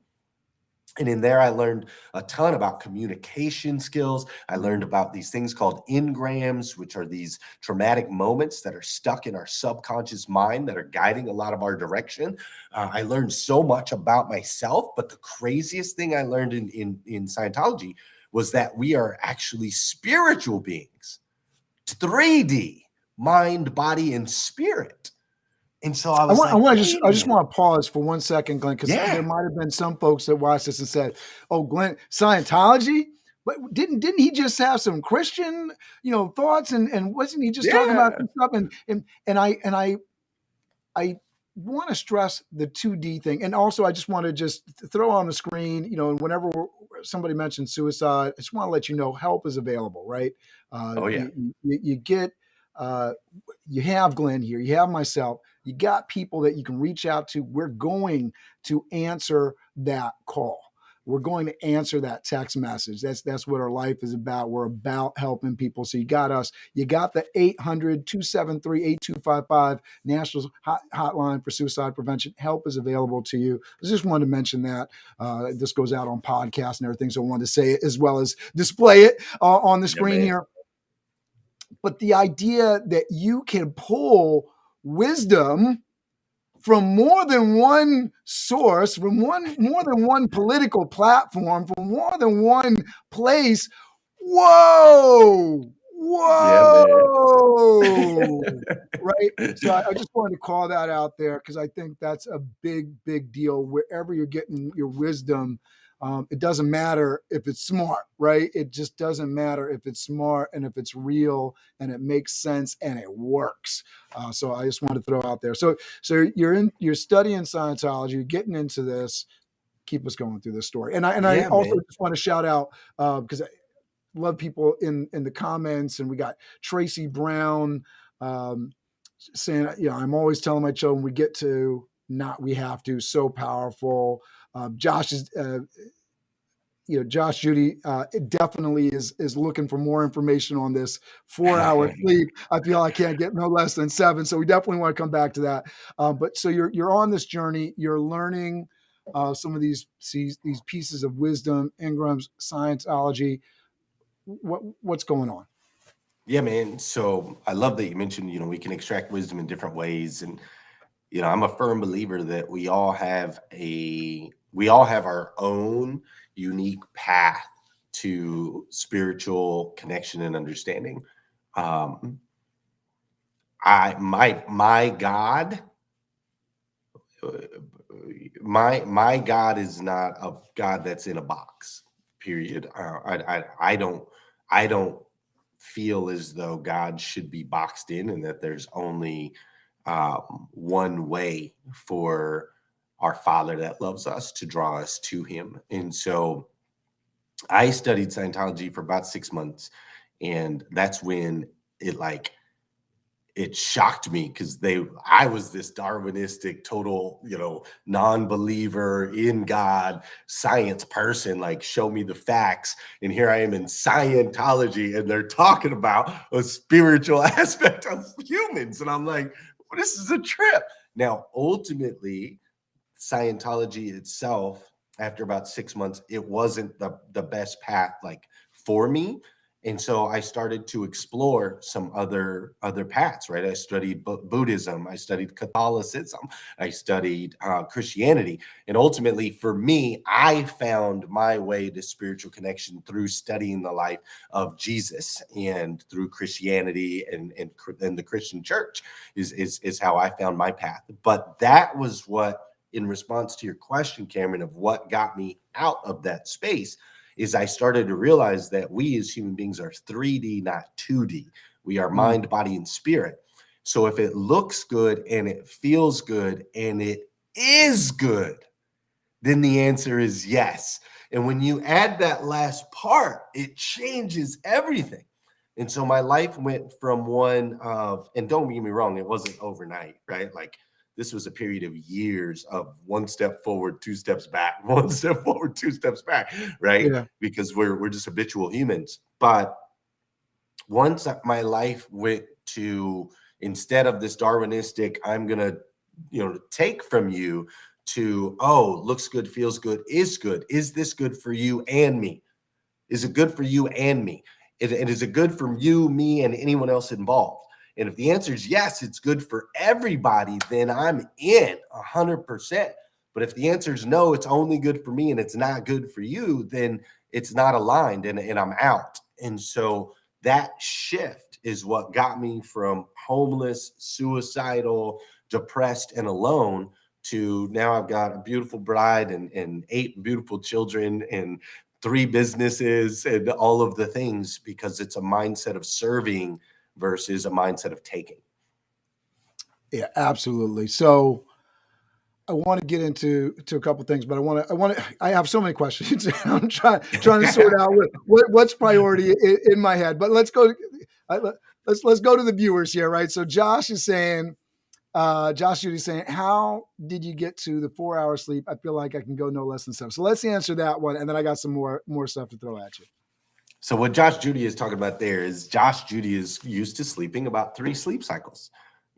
And in there, I learned a ton about communication skills. I learned about these things called engrams, which are these traumatic moments that are stuck in our subconscious mind that are guiding a lot of our direction. I learned so much about myself, but the craziest thing I learned in Scientology was that we are actually spiritual beings, 3D, mind, body, and spirit. And so I was I just want to pause for 1 second, Glenn, because Yeah. there might have been some folks that watched this and said, "Oh, Glenn, Scientology, but didn't he just have some Christian, thoughts and wasn't he just talking about some stuff?" And I want to stress the 2D thing, and also I just want to just throw on the screen, and whenever somebody mentions suicide, I just want to let you know help is available, right? Oh, yeah. You get. You have Glenn here, you have myself, you got people that you can reach out to. We're going to answer that call. We're going to answer that text message. That's what our life is about. We're about helping people. So you got us. You got the 800-273-8255 national hotline for suicide prevention. Help is available to you. I just wanted to mention that. This goes out on podcasts and everything, so I wanted to say it as well as display it on the screen here. But the idea that you can pull wisdom from more than one source, from more than one political platform, from more than one place. Whoa. Right. So I just wanted to call that out there because I think that's a big, big deal. Wherever you're getting your wisdom, it doesn't matter if it's smart, right? It just doesn't matter if it's smart and if it's real and it makes sense and it works. So I just wanted to throw out there. So you're studying Scientology, you're getting into this. Keep us going through this story. And I also just want to shout out because I love people in the comments, and we got Tracy Brown saying, I'm always telling my children we get to, not we have to. So powerful. Josh is Josh Judy definitely is looking for more information on this 4 hour sleep. I feel I can't get no less than 7. So we definitely want to come back to that. But so you're on this journey, you're learning some of these pieces of wisdom, Ingram's Scientology. What's going on? Yeah, man. So I love that you mentioned, we can extract wisdom in different ways. And, I'm a firm believer that we all have our own unique path to spiritual connection and understanding. My God, my God is not a God that's in a box. Period. I don't feel as though God should be boxed in, and that there's only one way for our Father that loves us to draw us to Him. And so I studied Scientology for about 6 months, and that's when it shocked me, because I was this Darwinistic, total, non-believer in God, science person, like, show me the facts. And here I am in Scientology, and they're talking about a spiritual aspect of humans. And I'm like, well, this is a trip. Now, ultimately, Scientology itself, after about 6 months, it wasn't the best path, like, for me. And so I started to explore some other paths, right? I studied Buddhism, I studied Catholicism, I studied Christianity. And ultimately, for me, I found my way to spiritual connection through studying the life of Jesus, and through Christianity and the Christian church is how I found my path. But that was what, in response to your question, Cameron, of what got me out of that space, is I started to realize that we as human beings are 3D, not 2D. We are mind, body, and spirit. So if it looks good and it feels good and it is good, then the answer is yes. And when you add that last part, it changes everything. And so my life went from one of, and don't get me wrong, it wasn't overnight, right? Like, this was a period of years of 1 step forward, 2 steps back, 1 step forward, 2 steps back, right? Yeah. Because we're just habitual humans. But once my life went to, instead of this Darwinistic, I'm going to, take from you, to, oh, looks good, feels good, is good. Is this good for you and me? Is it good for you and me? And is it good for you, me, and anyone else involved? And if the answer is yes, it's good for everybody, then I'm in 100%. But if the answer is no, it's only good for me and it's not good for you, then it's not aligned, and I'm out. And so that shift is what got me from homeless, suicidal, depressed, and alone, to now I've got a beautiful bride and 8 beautiful children and 3 businesses and all of the things, because it's a mindset of serving versus a mindset of taking. Yeah, absolutely. So I want to get into a couple of things, but I have so many questions. I'm trying to sort out what's priority in my head. But let's go to the viewers here, right? So Josh is saying, Josh Judy's saying, how did you get to the 4 hour sleep? I feel like I can go no less than 7. So let's answer that one, and then I got some more stuff to throw at you. So what Josh Judy is talking about there is, Josh Judy is used to sleeping about 3 sleep cycles.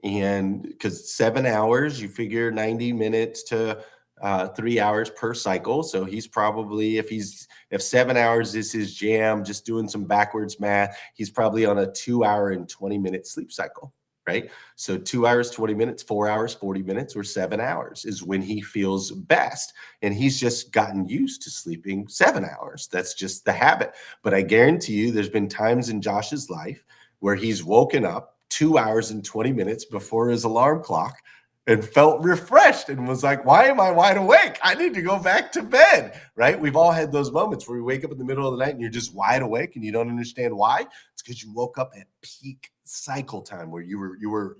And because 7 hours, you figure 90 minutes to 3 hours per cycle. So he's probably, if 7 hours is his jam, just doing some backwards math, he's probably on a 2 hour and 20-minute sleep cycle, right? So 2 hours, 20 minutes, 4 hours, 40 minutes, or 7 hours is when he feels best. And he's just gotten used to sleeping 7 hours. That's just the habit. But I guarantee you, there's been times in Josh's life where he's woken up 2 hours and 20 minutes before his alarm clock and felt refreshed and was like, why am I wide awake? I need to go back to bed, right? We've all had those moments where we wake up in the middle of the night and you're just wide awake and you don't understand why. It's because you woke up at peak cycle time, where you were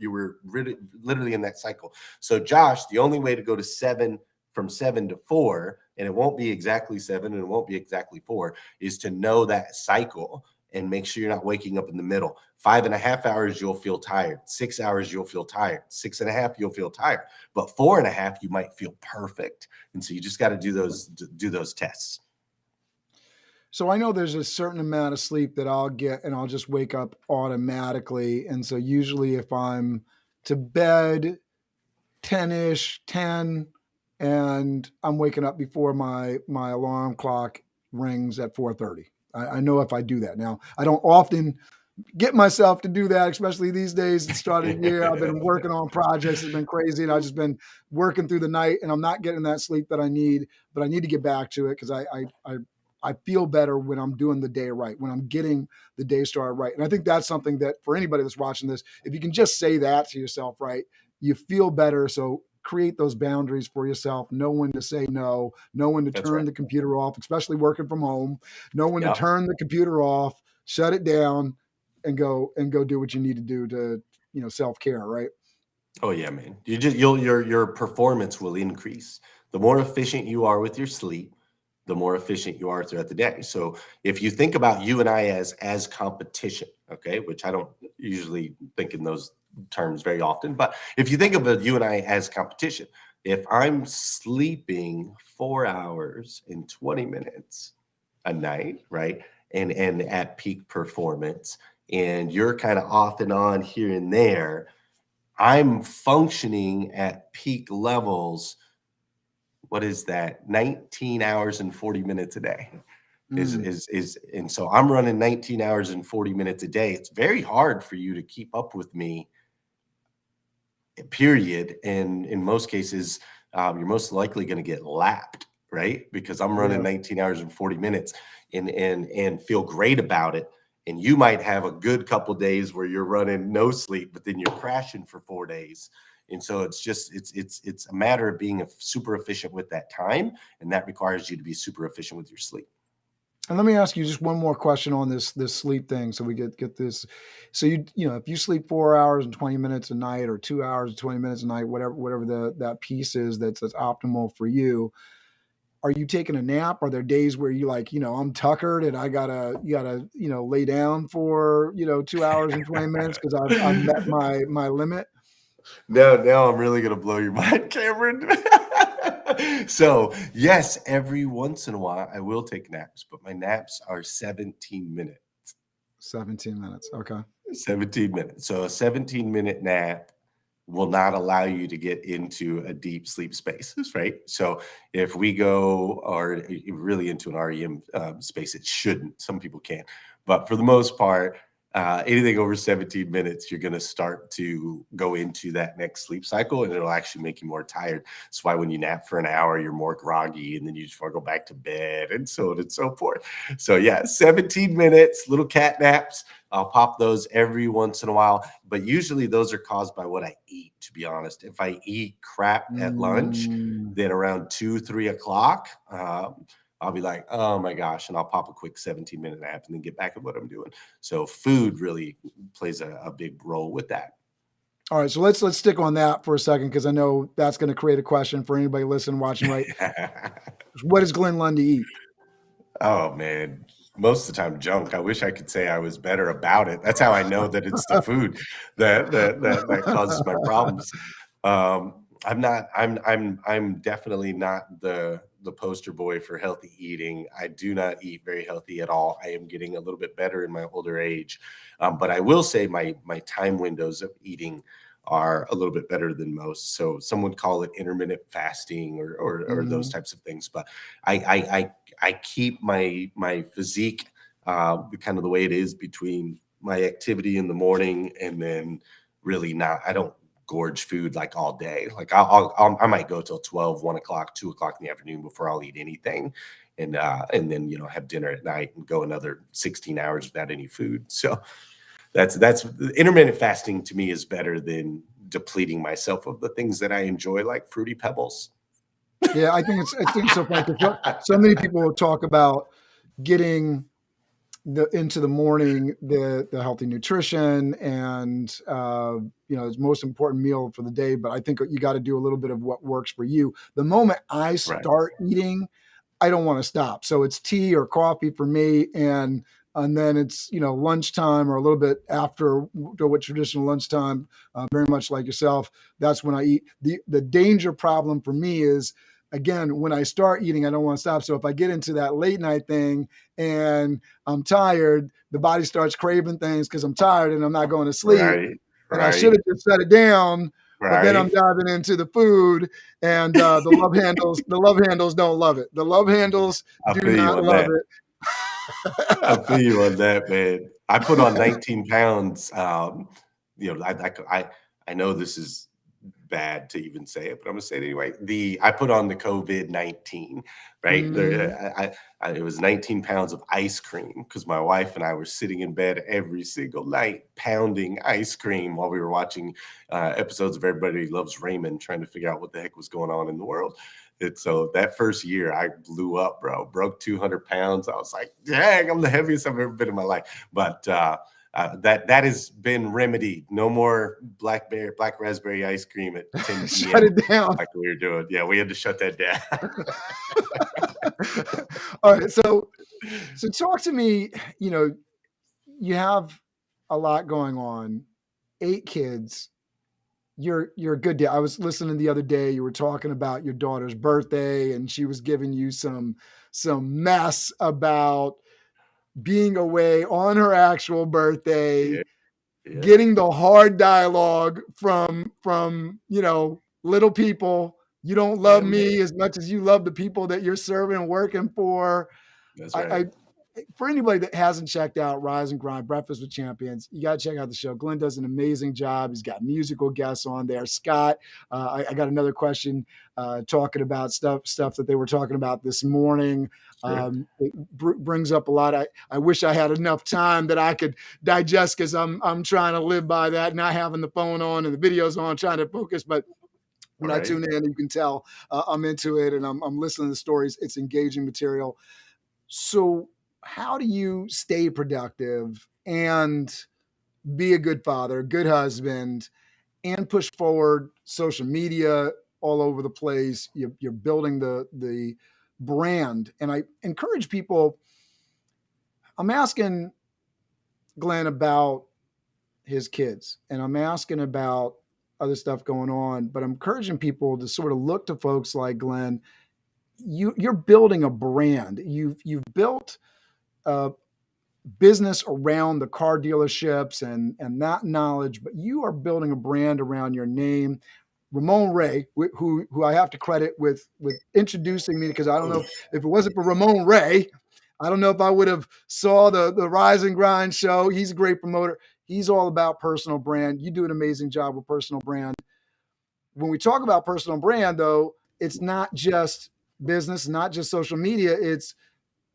literally in that cycle. So Josh, the only way to go to 7, from 7 to 4, and it won't be exactly 7 and it won't be exactly 4, is to know that cycle and make sure you're not waking up in the middle. 5.5 hours, you'll feel tired. 6 hours, you'll feel tired. 6.5, you'll feel tired. But 4.5, you might feel perfect. And so you just got to do those tests. So I know there's a certain amount of sleep that I'll get and I'll just wake up automatically. And so usually if I'm to bed 10-ish, 10, and I'm waking up before my alarm clock rings at 4:30. I know if I do that. Now, I don't often get myself to do that, especially these days at the start of the year. I've been working on projects. It's been crazy. And I've just been working through the night and I'm not getting that sleep that I need, but I need to get back to it because I feel better when I'm doing the day right, when I'm getting the day started right. And I think that's something that for anybody that's watching this, if you can just say that to yourself, right, you feel better. So create those boundaries for yourself. Know when to say no, know when to That's turn right. the computer off, especially working from home, know when to Yeah. turn the computer off, shut it down, and go do what you need to do to, self-care, right? Oh yeah, man. Your performance will increase. The more efficient you are with your sleep, the more efficient you are throughout the day. So if you think about you and I as competition, okay, which I don't usually think in those terms very often, but if you think of you and I as competition, if I'm sleeping 4 hours and 20 minutes a night, right? And at peak performance, and you're kind of off and on here and there, I'm functioning at peak levels. What is that? 19 hours and 40 minutes a day Mm. and so I'm running 19 hours and 40 minutes a day. It's very hard for you to keep up with me, period. And in most cases, you're most likely going to get lapped, right? Because I'm running Yeah. 19 hours and 40 minutes and feel great about it. And you might have a good couple days where you're running no sleep, but then you're crashing for 4 days. And so it's a matter of being super efficient with that time, and that requires you to be super efficient with your sleep. And let me ask you just one more question on this sleep thing, so we get this. So if you sleep 4 hours and 20 minutes a night, or 2 hours and 20 minutes a night, whatever that piece is that's optimal for you, are you taking a nap? Are there days where you like, I'm tuckered and you gotta, lay down for 2 hours and 20 minutes because I've met my limit? Now I'm really gonna blow your mind, Cameron. So yes, every once in a while I will take naps, but my naps are 17 minutes. 17 minutes. Okay. 17 minutes. So a 17-minute nap will not allow you to get into a deep sleep space, right? So if we go or really into an REM space, it shouldn't. Some people can, but for the most part, anything over 17 minutes, you're going to start to go into that next sleep cycle, and it'll actually make you more tired. That's why when you nap for an hour, you're more groggy, and then you just want to go back to bed, and so on and so forth. So yeah, 17 minutes, little cat naps. I'll pop those every once in a while, but usually those are caused by what I eat, to be honest. If I eat crap at lunch, Mm. then around 2, 3 o'clock, I'll be like, oh my gosh, and I'll pop a quick 17-minute nap and then get back at what I'm doing. So food really plays a big role with that. All right, so let's stick on that for a second because I know that's going to create a question for anybody listening, watching. Right? What does Glenn Lundy eat? Oh man, most of the time junk. I wish I could say I was better about it. That's how I know that it's the food that causes my problems. I'm not. I'm definitely not the poster boy for healthy eating. I do not eat very healthy at all. I am getting a little bit better in my older age, but I will say my time windows of eating are a little bit better than most. So some would call it intermittent fasting or those Mhm. types of things. But I keep my physique kind of the way it is between my activity in the morning and then really not. I don't gorge food like all day. Like I might go till 12, 1 o'clock, 2 o'clock in the afternoon before I'll eat anything. And then, have dinner at night and go another 16 hours without any food. So that's intermittent fasting to me is better than depleting myself of the things that I enjoy, like Fruity Pebbles. Yeah, I think it's so funny because so many people talk about getting into the morning the healthy nutrition and it's most important meal for the day. But I think you got to do a little bit of what works for you. The moment I Right. start eating, I don't want to stop. So it's tea or coffee for me, and then it's lunchtime or a little bit after what traditional lunchtime, very much like yourself. That's when I eat. The danger problem for me is again, when I start eating, I don't want to stop. So if I get into that late night thing and I'm tired, the body starts craving things because I'm tired and I'm not going to sleep. Right. And I should have just set it down, but then I'm diving into the food, and the love handles don't love it. The love handles I do feel you not on love that. it. I feel you on that, man. I put on 19 pounds. I know this is bad to even say it, but I'm gonna say it anyway. I put on the COVID-19, right? It was 19 pounds of ice cream because my wife and I were sitting in bed every single night pounding ice cream while we were watching episodes of Everybody Loves Raymond, trying to figure out what the heck was going on in the world. And so that first year I blew up, bro. Broke 200 pounds. I was like, dang, I'm the heaviest I've ever been in my life. But that has been remedied. No more black raspberry ice cream at 10 p.m. Shut it down. Like we were doing. Yeah, we had to shut that down. All right. So talk to me, you have a lot going on, 8 kids. You're a good day. I was listening the other day. You were talking about your daughter's birthday, and she was giving you some mess about being away on her actual birthday, Yeah. getting the hard dialogue from little people. You don't love me as much as you love the people that you're serving and working for. That's right. For anybody that hasn't checked out Rise and Grind Breakfast with Champions, you got to check out the show. Glenn does an amazing job. He's got musical guests on there. Scott, I got another question talking about stuff that they were talking about this morning. Sure. It brings up a lot. I wish I had enough time that I could digest, because I'm trying to live by that, not having the phone on and the videos on, trying to focus. But when I tune in, you can tell I'm into it, and I'm listening to the stories. It's engaging material. So how do you stay productive and be a good father, a good husband, and push forward social media all over the place? You're building the brand. And I encourage people, I'm asking Glenn about his kids, and I'm asking about other stuff going on, but I'm encouraging people to sort of look to folks like Glenn. You're building a brand. You've built a business around the car dealerships and that knowledge, but you are building a brand around your name. Ramon Ray, who I have to credit with introducing me, because I don't know if it wasn't for Ramon Ray, I don't know if I would have saw the Rise and Grind show. He's a great promoter. He's all about personal brand. You do an amazing job with personal brand. When we talk about personal brand, though, it's not just business, not just social media. It's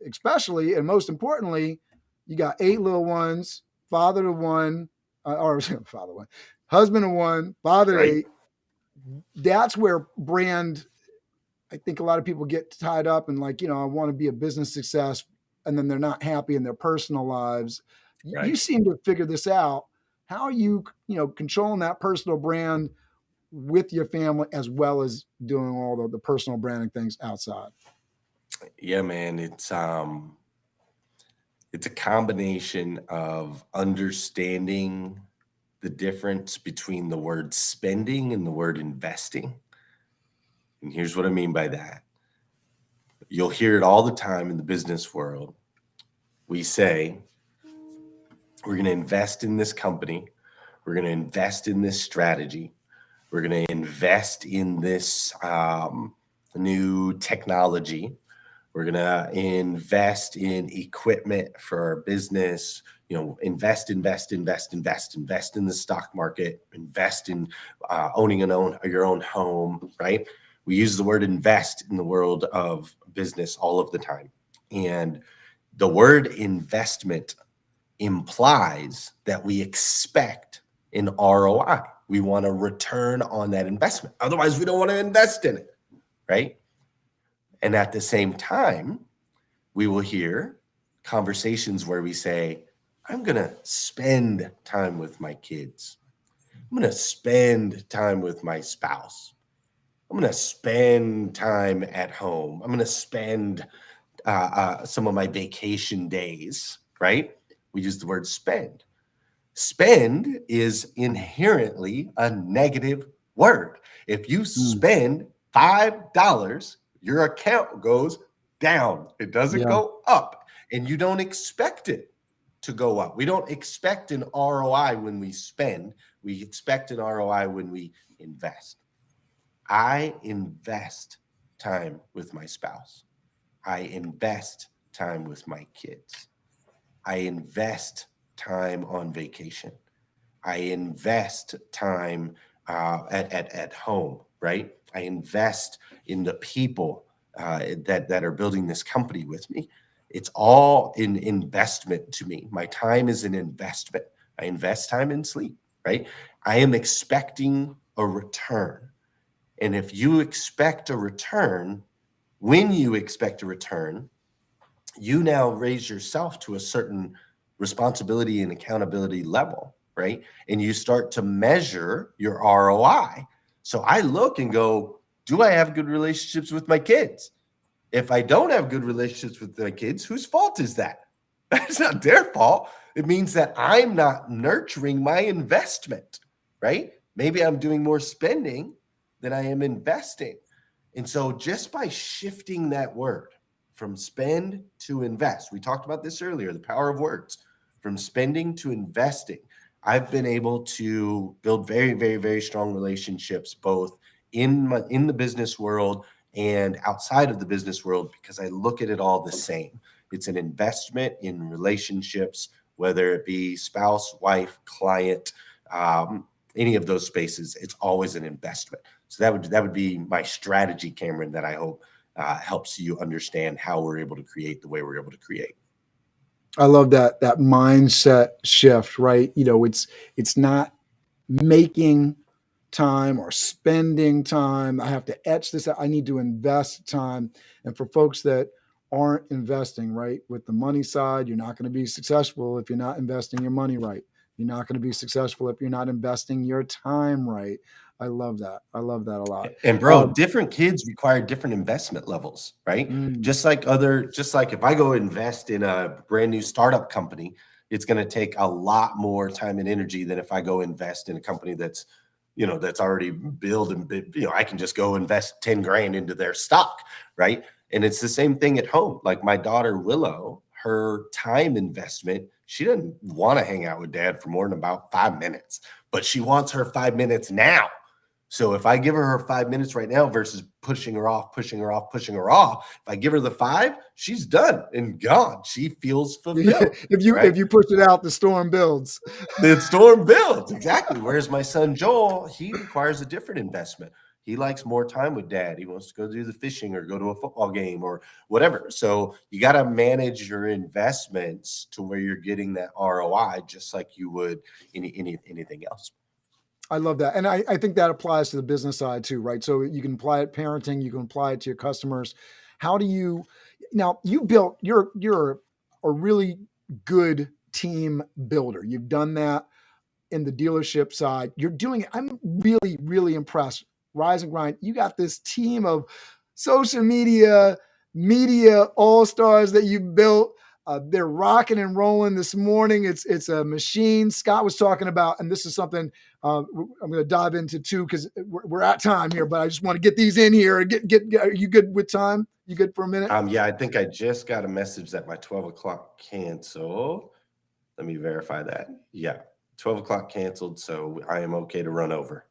especially, and most importantly, you got 8 little ones, father to one, husband to one, father to 8. That's where brand, I think a lot of people get tied up and like, I want to be a business success, and then they're not happy in their personal lives. Right. You seem to figure this out. How are you, controlling that personal brand with your family, as well as doing all the personal branding things outside? Yeah, man, it's a combination of understanding the difference between the word spending and the word investing. And here's what I mean by that. You'll hear it all the time in the business world. We say, we're going to invest in this company. We're going to invest in this strategy. We're going to invest in this new technology. We're going to invest in equipment for our business, invest in the stock market, invest in owning your own home, right? We use the word invest in the world of business all of the time. And the word investment implies that we expect an ROI. We want a return on that investment. Otherwise, we don't want to invest in it, right? And at the same time, we will hear conversations where we say, I'm going to spend time with my kids. I'm going to spend time with my spouse. I'm going to spend time at home. I'm going to spend some of my vacation days, right? We use the word spend. Spend is inherently a negative word. If you spend $5 your account goes down. It doesn't go up, and you don't expect it to go up. We don't expect an ROI when we spend. We expect an ROI when we invest. I invest time with my spouse. I invest time with my kids. I invest time on vacation. I invest time at home, right? I invest in the people that are building this company with me. It's all an investment to me. My time is an investment. I invest time in sleep, right? I am expecting a return. And if you expect a return, when you expect a return, you now raise yourself to a certain responsibility and accountability level, right? And you start to measure your ROI. So I look and go, do I have good relationships with my kids? If I don't have good relationships with my kids, whose fault is that? It's not their fault. It means that I'm not nurturing my investment, right? Maybe I'm doing more spending than I am investing. And so just by shifting that word from spend to invest, we talked about this earlier, the power of words, from spending to investing, I've been able to build very, very, very strong relationships, both in the business world and outside of the business world, because I look at it all the same. It's an investment in relationships, whether it be spouse, wife, client, any of those spaces. It's always an investment. So that would be my strategy, Cameron, that I hope helps you understand how we're able to create the way we're able to create. I love that mindset shift, right? It's not making time or spending time. I have to etch this out. I need to invest time. And for folks that aren't investing, right, with the money side, you're not going to be successful if you're not investing your money right. You're not going to be successful if you're not investing your time right. I love that. I love that a lot. And bro, different kids require different investment levels, right? Just like if I go invest in a brand new startup company, it's going to take a lot more time and energy than if I go invest in a company that's already built and, I can just go invest 10 grand into their stock, right? And it's the same thing at home. Like my daughter, Willow, her time investment, she doesn't want to hang out with dad for more than about 5 minutes, but she wants her 5 minutes now. So if I give her 5 minutes right now versus pushing her off, if I give her the 5, she's done and gone. She feels fulfilled. If you push it out, the storm builds. The storm builds, exactly. Whereas my son Joel, he requires a different investment. He likes more time with dad. He wants to go do the fishing or go to a football game or whatever. So you got to manage your investments to where you're getting that ROI, just like you would anything else. I love that. And I think that applies to the business side too, right? So you can apply it parenting, you can apply it to your customers. How do you, now you're a really good team builder. You've done that in the dealership side. You're doing it. I'm really, really impressed. Rise and Grind. You got this team of social media all-stars that you built. They're rocking and rolling this morning. It's a machine. Scott was talking about, and this is something I'm going to dive into too, because we're at time here, but I just want to get these in here and get. Are you good with time? You good for a minute? Yeah, I think I just got a message that my 12 o'clock canceled. Let me verify that. Yeah, 12 o'clock canceled, so I am okay to run over.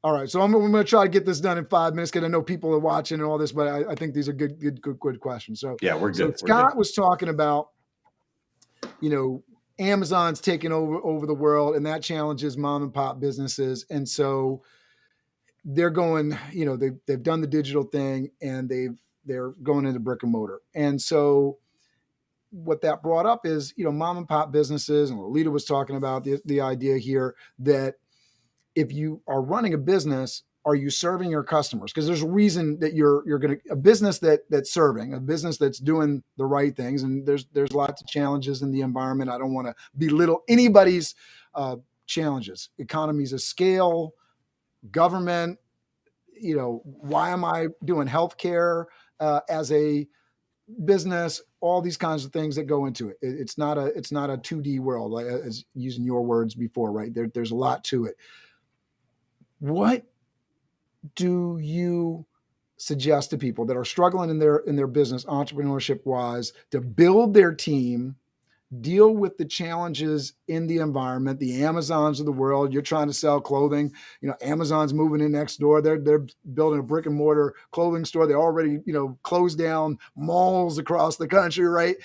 All right, so I'm going to try to get this done in 5 minutes because I know people are watching and all this, but I think these are good questions. So yeah, we're good. So Scott was talking about, Amazon's taking over the world, and that challenges mom and pop businesses, and so they're going. They've done the digital thing, and they're going into brick and mortar, and so what that brought up is mom and pop businesses, and Lolita was talking about the idea here that if you are running a business, are you serving your customers? Because there's a reason that you're going to, a business that's serving, a business that's doing the right things. And there's lots of challenges in the environment. I don't want to belittle anybody's challenges, economies of scale, government, why am I doing healthcare as a business, all these kinds of things that go into it. It's not a 2D world, like, as using your words before, right? There's a lot to it. What do you suggest to people that are struggling in their business, entrepreneurship wise, to build their team, deal with the challenges in the environment, the Amazons of the world? You're trying to sell clothing, Amazon's moving in next door. They're building a brick and mortar clothing store. They already, closed down malls across the country, right?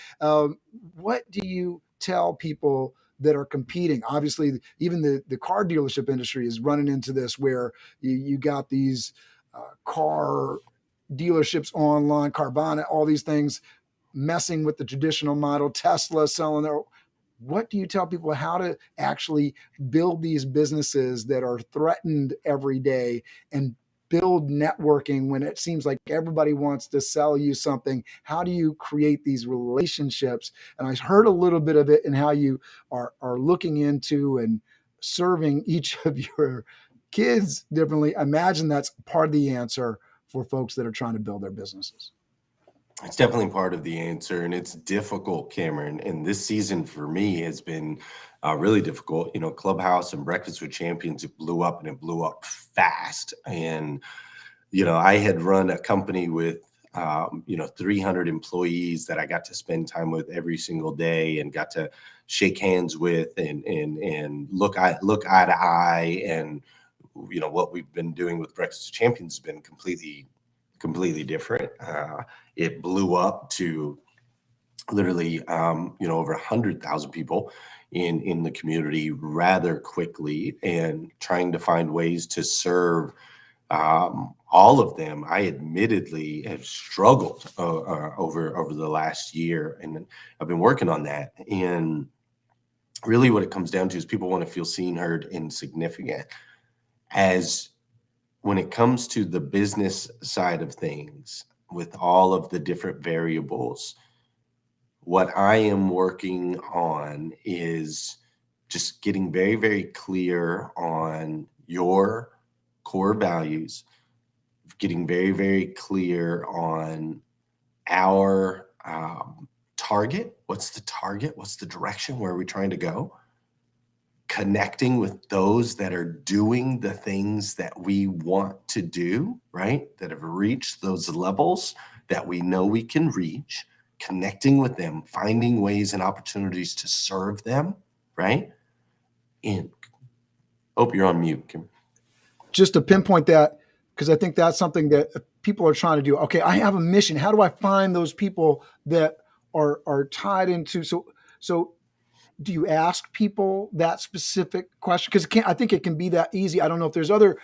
What do you tell people that are competing? Obviously, even the car dealership industry is running into this, where you got these car dealerships online, Carvana, all these things messing with the traditional model, Tesla selling their. What do you tell people how to actually build these businesses that are threatened every day and build networking when it seems like everybody wants to sell you something? How do you create these relationships? And I heard a little bit of it in how you are looking into and serving each of your kids differently. I imagine that's part of the answer for folks that are trying to build their businesses. It's definitely part of the answer, and it's difficult, Cameron. And this season for me has been really difficult. Clubhouse and Breakfast with Champions, it blew up, and it blew up fast. And, I had run a company with, 300 employees that I got to spend time with every single day and got to shake hands with and look eye to eye. And, what we've been doing with Breakfast with Champions has been completely different. It blew up to literally, over 100,000 people in the community rather quickly, and trying to find ways to serve all of them. I admittedly have struggled over the last year, and I've been working on that. And really what it comes down to is people want to feel seen, heard, and significant. As when it comes to the business side of things, with all of the different variables, what I am working on is just getting very, very clear on your core values, getting very, very clear on our target. What's the target? What's the direction? Where are we trying to go? Connecting with those that are doing the things that we want to do, right? That have reached those levels that we know we can reach, connecting with them, finding ways and opportunities to serve them, right? And hope you're on mute, Kim. Just to pinpoint that, because I think that's something that people are trying to do. Okay, I have a mission. How do I find those people that are tied into? So do you ask people that specific question? Because I think it can be that easy. I don't know if there's other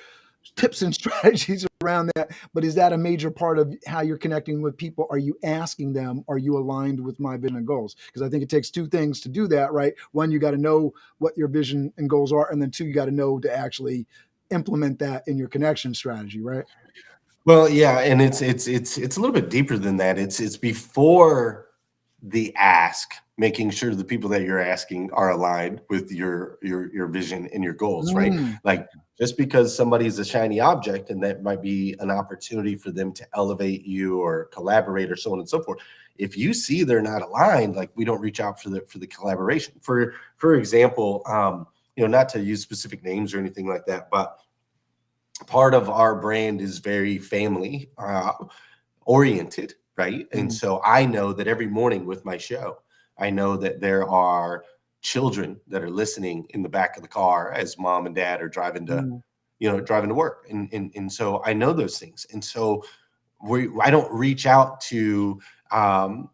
tips and strategies around that, but is that a major part of how you're connecting with people? Are you asking them, are you aligned with my vision and goals? Because I think it takes two things to do that, right? One, you got to know what your vision and goals are. And then two, you got to know to actually implement that in your connection strategy, right? Well, yeah. And it's a little bit deeper than that. It's before the ask, making sure the people that you're asking are aligned with your vision and your goals, right? Like, just because somebody's a shiny object and that might be an opportunity for them to elevate you or collaborate or so on and so forth. If you see they're not aligned, like, we don't reach out for the collaboration. For example, not to use specific names or anything like that, but part of our brand is very family oriented, right? And so I know that every morning with my show, I know that there are children that are listening in the back of the car as mom and dad are driving to work. And so I know those things. And so I don't reach out to, again,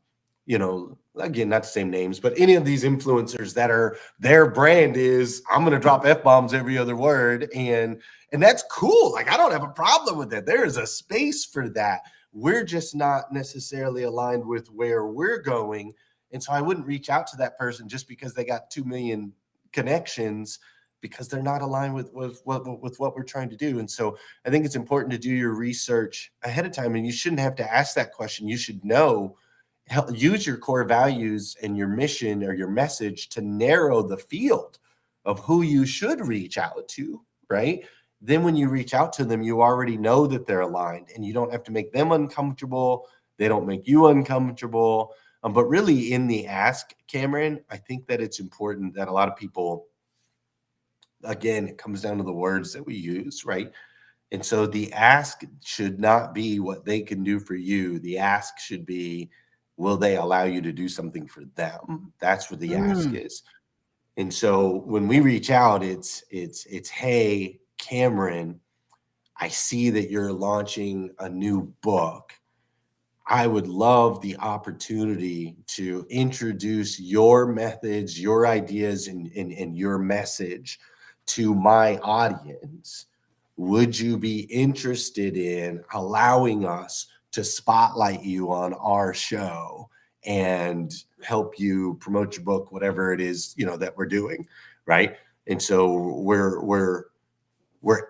not the same names, but any of these influencers that are, their brand is, I'm going to drop F-bombs every other word. And that's cool. Like, I don't have a problem with that. There is a space for that. We're just not necessarily aligned with where we're going. And so I wouldn't reach out to that person just because they got 2 million connections, because they're not aligned with what we're trying to do. And so I think it's important to do your research ahead of time. And you shouldn't have to ask that question. You should know, use your core values and your mission or your message to narrow the field of who you should reach out to, right? Then when you reach out to them, you already know that they're aligned, and you don't have to make them uncomfortable. They don't make you uncomfortable. But really, in the ask, Cameron, I think that it's important that a lot of people, again, it comes down to the words that we use, right? And so the ask should not be what they can do for you. The ask should be, will they allow you to do something for them? That's what the ask is. And so when we reach out, it's hey, Cameron, I see that you're launching a new book. I would love the opportunity to introduce your methods, your ideas, and your message to my audience. Would you be interested in allowing us to spotlight you on our show and help you promote your book, whatever it is, that we're doing, right? And so we're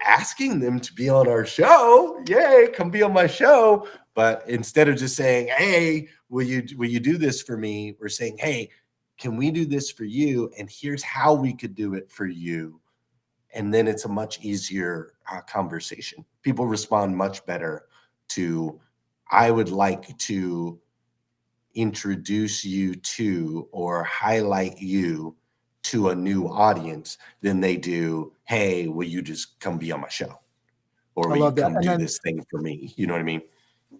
asking them to be on our show. Yay, come be on my show. But instead of just saying, hey, will you do this for me? We're saying, hey, can we do this for you? And here's how we could do it for you. And then it's a much easier conversation. People respond much better to, I would like to introduce you to or highlight you to a new audience than they do, hey, will you just come be on my show? Or will you come do this thing for me? You know what I mean?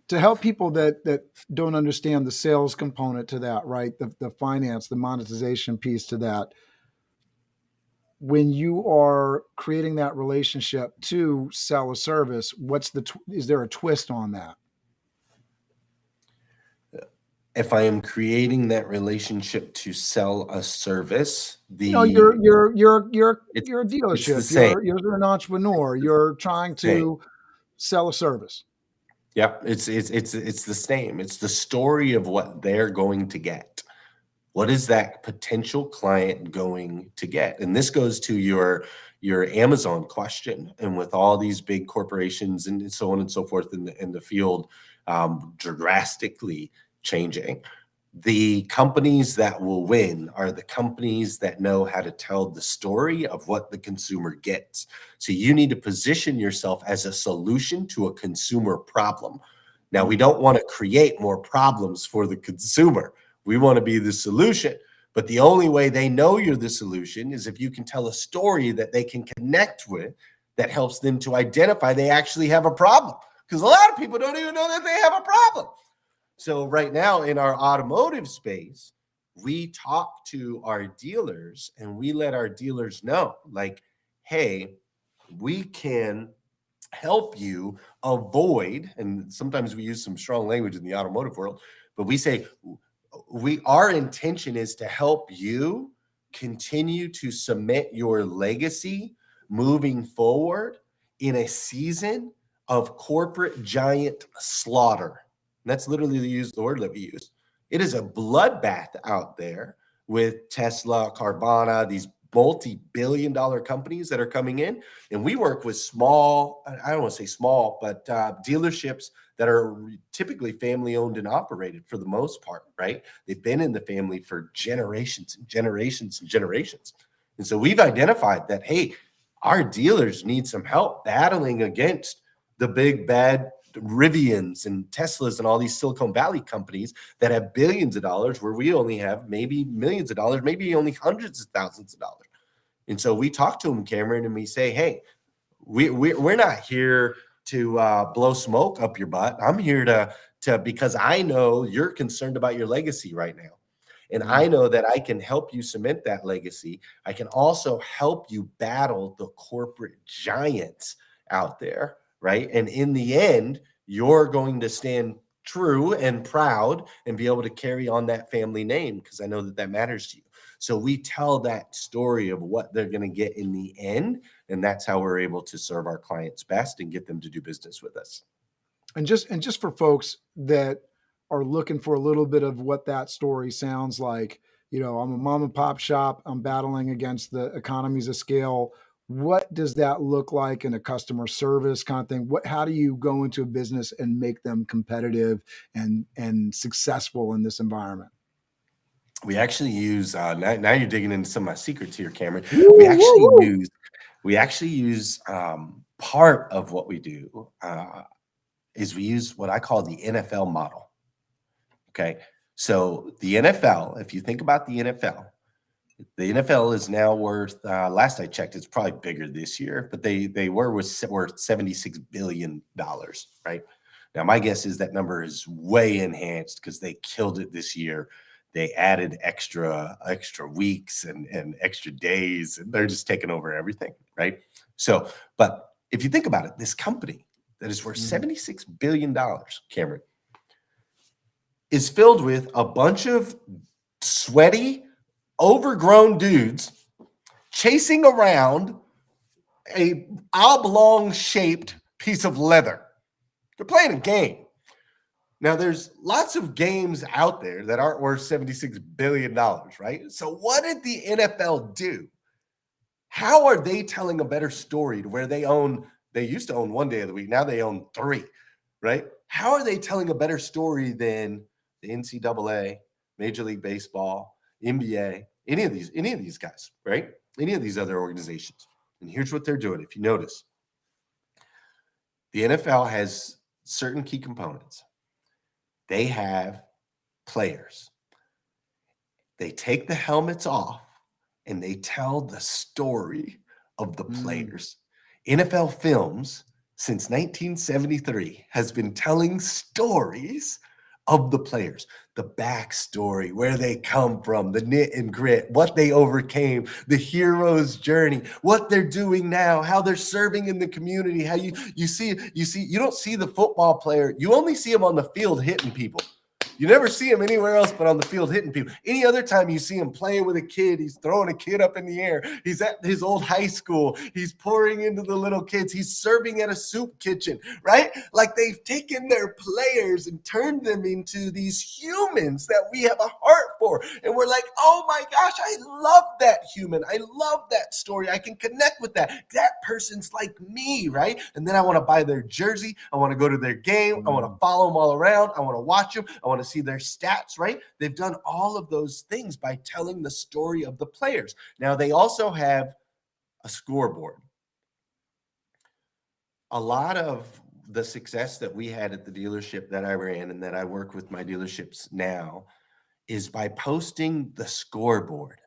To help people that don't understand the sales component to that, right? The finance, the monetization piece to that. When you are creating that relationship to sell a service, is there a twist on that? If I am creating that relationship to sell a service, you're a dealership, you're an entrepreneur, you're trying to sell a service. Yep, it's the same. It's the story of what they're going to get. What is that potential client going to get? And this goes to your Amazon question. And with all these big corporations and so on and so forth in the field drastically changing, the companies that will win are the companies that know how to tell the story of what the consumer gets. So you need to position yourself as a solution to a consumer problem. Now, we don't want to create more problems for the consumer. We want to be the solution. But the only way they know you're the solution is if you can tell a story that they can connect with that helps them to identify they actually have a problem. Because a lot of people don't even know that they have a problem. So right now in our automotive space, we talk to our dealers and we let our dealers know, like, hey, we can help you avoid, and sometimes we use some strong language in the automotive world, but we say, our intention is to help you continue to cement your legacy moving forward in a season of corporate giant slaughter. And that's literally the word that we use. It is a bloodbath out there with Tesla, Carvana, these multi-billion-dollar companies that are coming in. And we work with small, I don't want to say small, but dealerships that are typically family-owned and operated for the most part, right? They've been in the family for generations and generations and generations. And so we've identified that, hey, our dealers need some help battling against the big bad Rivians and Teslas and all these Silicon Valley companies that have billions of dollars where we only have maybe millions of dollars, maybe only hundreds of thousands of dollars. And so we talk to them, Cameron, and we say, hey, we're not here to blow smoke up your butt. I'm here to because I know you're concerned about your legacy right now. And I know that I can help you cement that legacy. I can also help you battle the corporate giants out there, right? And in the end, you're going to stand true and proud and be able to carry on that family name because I know that matters to you. So we tell that story of what they're going to get in the end, and that's how we're able to serve our clients best and get them to do business with us. And just for folks that are looking for a little bit of what that story sounds like, I'm a mom and pop shop, I'm battling against the economies of scale. What does that look like in a customer service kind of thing? How do you go into a business and make them competitive and successful in this environment? We actually use now you're digging into some of my secrets here, Cameron. We actually use part of what we do is we use what I call the NFL model. Okay, so the NFL, if you think about the NFL, The NFL is now worth, last I checked, it's probably bigger this year, but they were worth $76 billion, right? Now, my guess is that number is way enhanced because they killed it this year. They added extra weeks and extra days, and they're just taking over everything, right? So, but if you think about it, this company that is worth $76 billion, Cameron, is filled with a bunch of sweaty, overgrown dudes chasing around a oblong-shaped piece of leather. They're playing a game. Now, there's lots of games out there that aren't worth $76 billion, right? So what did the NFL do? How are they telling a better story to where they used to own one day of the week, now they own 3, right? How are they telling a better story than the NCAA, Major League Baseball, NBA, any of these guys, right? Any of these other organizations? And here's what they're doing. If you notice, the NFL has certain key components. They have players. They take the helmets off and they tell the story of the players. NFL Films, since 1973, has been telling stories of the players, the backstory, where they come from, the knit and grit, what they overcame, the hero's journey, what they're doing now, how they're serving in the community, how you don't see the football player, you only see him on the field hitting people. You never see him anywhere else but on the field hitting people. Any other time you see him playing with a kid, he's throwing a kid up in the air. He's at his old high school. He's pouring into the little kids. He's serving at a soup kitchen, right? Like they've taken their players and turned them into these humans that we have a heart for. And we're like, oh my gosh, I love that human. I love that story. I can connect with that. That person's like me, right? And then I want to buy their jersey. I want to go to their game. I want to follow them all around. I want to watch them. I want to see their stats, right? They've done all of those things by telling the story of the players. Now, they also have a scoreboard. A lot of the success that we had at the dealership that I ran and that I work with my dealerships now is by posting the scoreboard.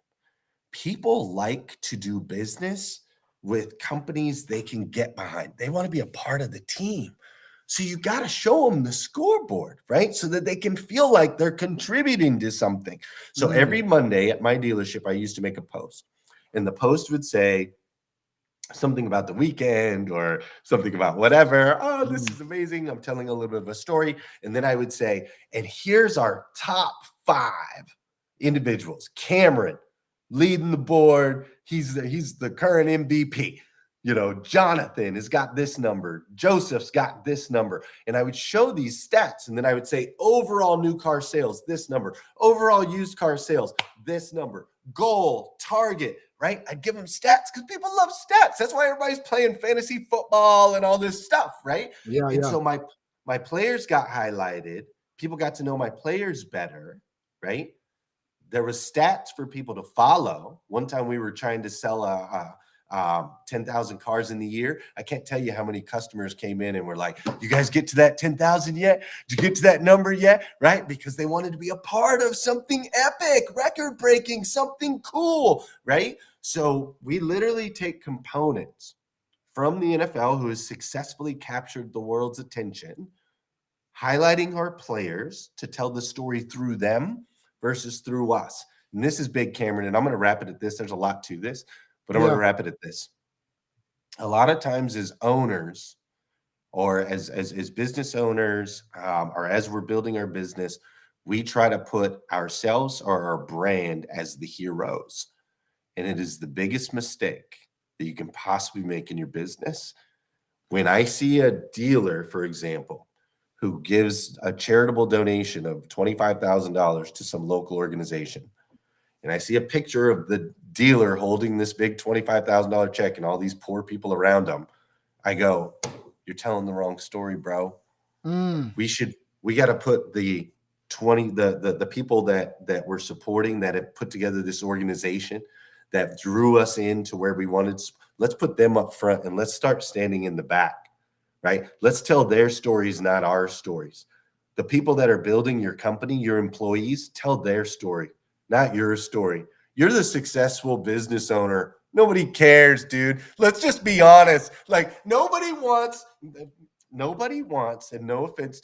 People like to do business with companies they can get behind. They want to be a part of the team. So you got to show them the scoreboard, right? So that they can feel like they're contributing to something. So every Monday at my dealership, I used to make a post. And the post would say something about the weekend or something about whatever. Oh, this is amazing. I'm telling a little bit of a story. And then I would say, and here's our top 5 individuals. Cameron leading the board. He's the current MVP. You know, Jonathan has got this number. Joseph's got this number. And I would show these stats. And then I would say overall new car sales, this number. Overall used car sales, this number. Goal, target, right? I'd give them stats because people love stats. That's why everybody's playing fantasy football and all this stuff, right? So my players got highlighted. People got to know my players better, right? There was stats for people to follow. One time we were trying to sell 10,000 cars in the year. I can't tell you how many customers came in and were like, you guys get to that 10,000 yet? Did you get to that number yet? Right? Because they wanted to be a part of something epic, record breaking, something cool, right? So we literally take components from the NFL who has successfully captured the world's attention, highlighting our players to tell the story through them versus through us. And this is big, Cameron, and I'm going to wrap it at this. There's a lot to this. But I'm going to wrap it at this. A lot of times as owners or as business owners or as we're building our business, we try to put ourselves or our brand as the heroes. And it is the biggest mistake that you can possibly make in your business. When I see a dealer, for example, who gives a charitable donation of $25,000 to some local organization, and I see a picture of the dealer holding this big $25,000 check and all these poor people around him, I go, you're telling the wrong story, bro. We got to put the people that we're supporting, that have put together this organization, that drew us into where we wanted. Let's put them up front and let's start standing in the back, right? Let's tell their stories, not our stories. The people that are building your company, your employees, tell their story, not your story. You're the successful business owner. Nobody cares, dude. Let's just be honest. Like nobody wants, and no offense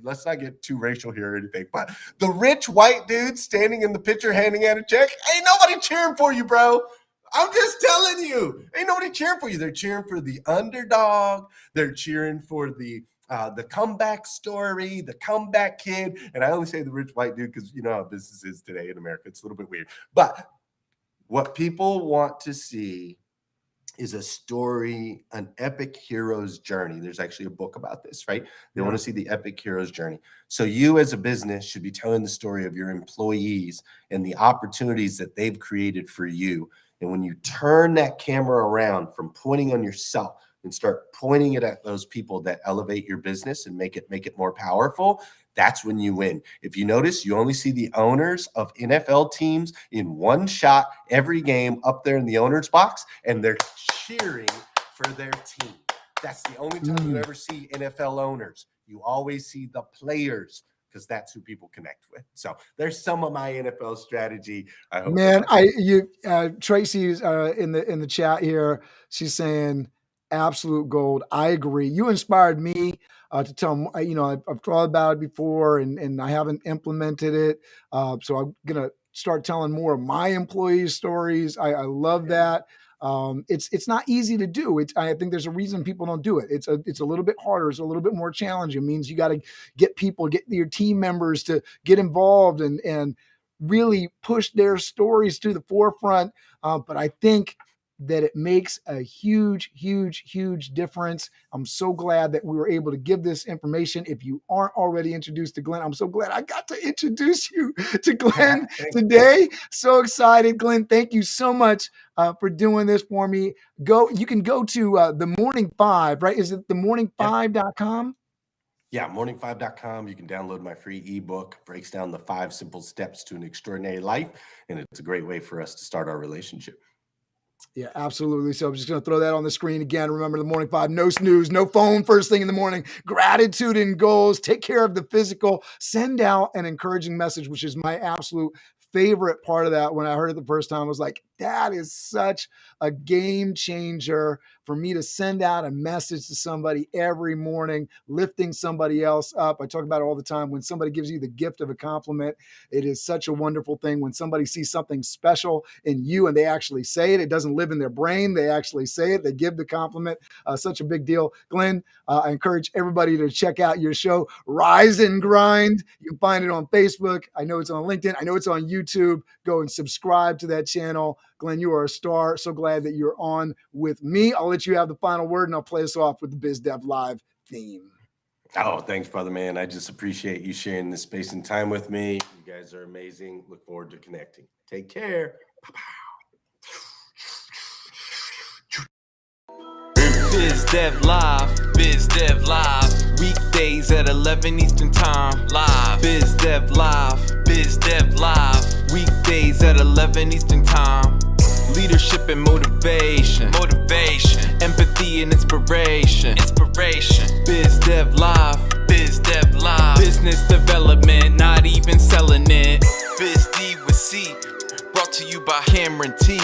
let's not get too racial here or anything, but the rich white dude standing in the picture handing out a check, ain't nobody cheering for you, bro. I'm just telling you, ain't nobody cheering for you. They're cheering for the underdog. They're cheering for the comeback story, the comeback kid. And I only say the rich white dude because you know how business is today in America. It's a little bit weird. But what people want to see is a story, an epic hero's journey. There's actually a book about this, right? They want to see the epic hero's journey. So you as a business should be telling the story of your employees and the opportunities that they've created for you. And when you turn that camera around from pointing on yourself and start pointing it at those people that elevate your business and make it more powerful, that's when you win. If you notice, you only see the owners of NFL teams in one shot every game up there in the owner's box, and they're cheering for their team. That's the only time you ever see NFL owners. You always see the players because that's who people connect with. So there's some of my NFL strategy. I hope. Man, Tracy's in the chat here. She's saying absolute gold. I agree. You inspired me to tell them, I've thought about it before and I haven't implemented it. So I'm going to start telling more of my employees' stories. I love that. It's not easy to do. I think there's a reason people don't do it. It's a little bit harder. It's a little bit more challenging. It means you got to get your team members to get involved and really push their stories to the forefront. But I think that it makes a huge, huge, huge difference. I'm so glad that we were able to give this information. If you aren't already introduced to Glenn, I'm so glad I got to introduce you to Glenn today. So excited, Glenn. Thank you so much for doing this for me. You can go to the Morning 5, right? Is it themorning5.com? Yeah, morning5.com. You can download my free ebook, breaks down the 5 simple steps to an extraordinary life. And it's a great way for us to start our relationship. Yeah, absolutely. So I'm just going to throw that on the screen again. Remember the Morning 5, no snooze, no phone first thing in the morning, gratitude and goals, take care of the physical, send out an encouraging message, which is my absolute favorite part of that. When I heard it the first time, I was like, that is such a game changer for me to send out a message to somebody every morning, lifting somebody else up. I talk about it all the time. When somebody gives you the gift of a compliment, it is such a wonderful thing. When somebody sees something special in you and they actually say it, it doesn't live in their brain. They actually say it. They give the compliment. Such a big deal. Glenn, I encourage everybody to check out your show, Rise and Grind. You can find it on Facebook. I know it's on LinkedIn. I know it's on YouTube. Go and subscribe to that channel. Glenn, you are a star. So glad that you're on with me. I'll let you have the final word and I'll play us off with the Biz Dev Live theme. Oh, thanks, brother, man. I just appreciate you sharing this space and time with me. You guys are amazing. Look forward to connecting. Take care. Biz Dev Live, Biz Dev Live. Weekdays at 11 Eastern Time. Live. Biz Dev Live, Biz Dev Live. Weekdays at 11 Eastern Time. Leadership and motivation. Empathy and inspiration. Biz Dev Live, Biz Dev Live. Business development, not even selling it. Biz D with C. Brought to you by Cameron T.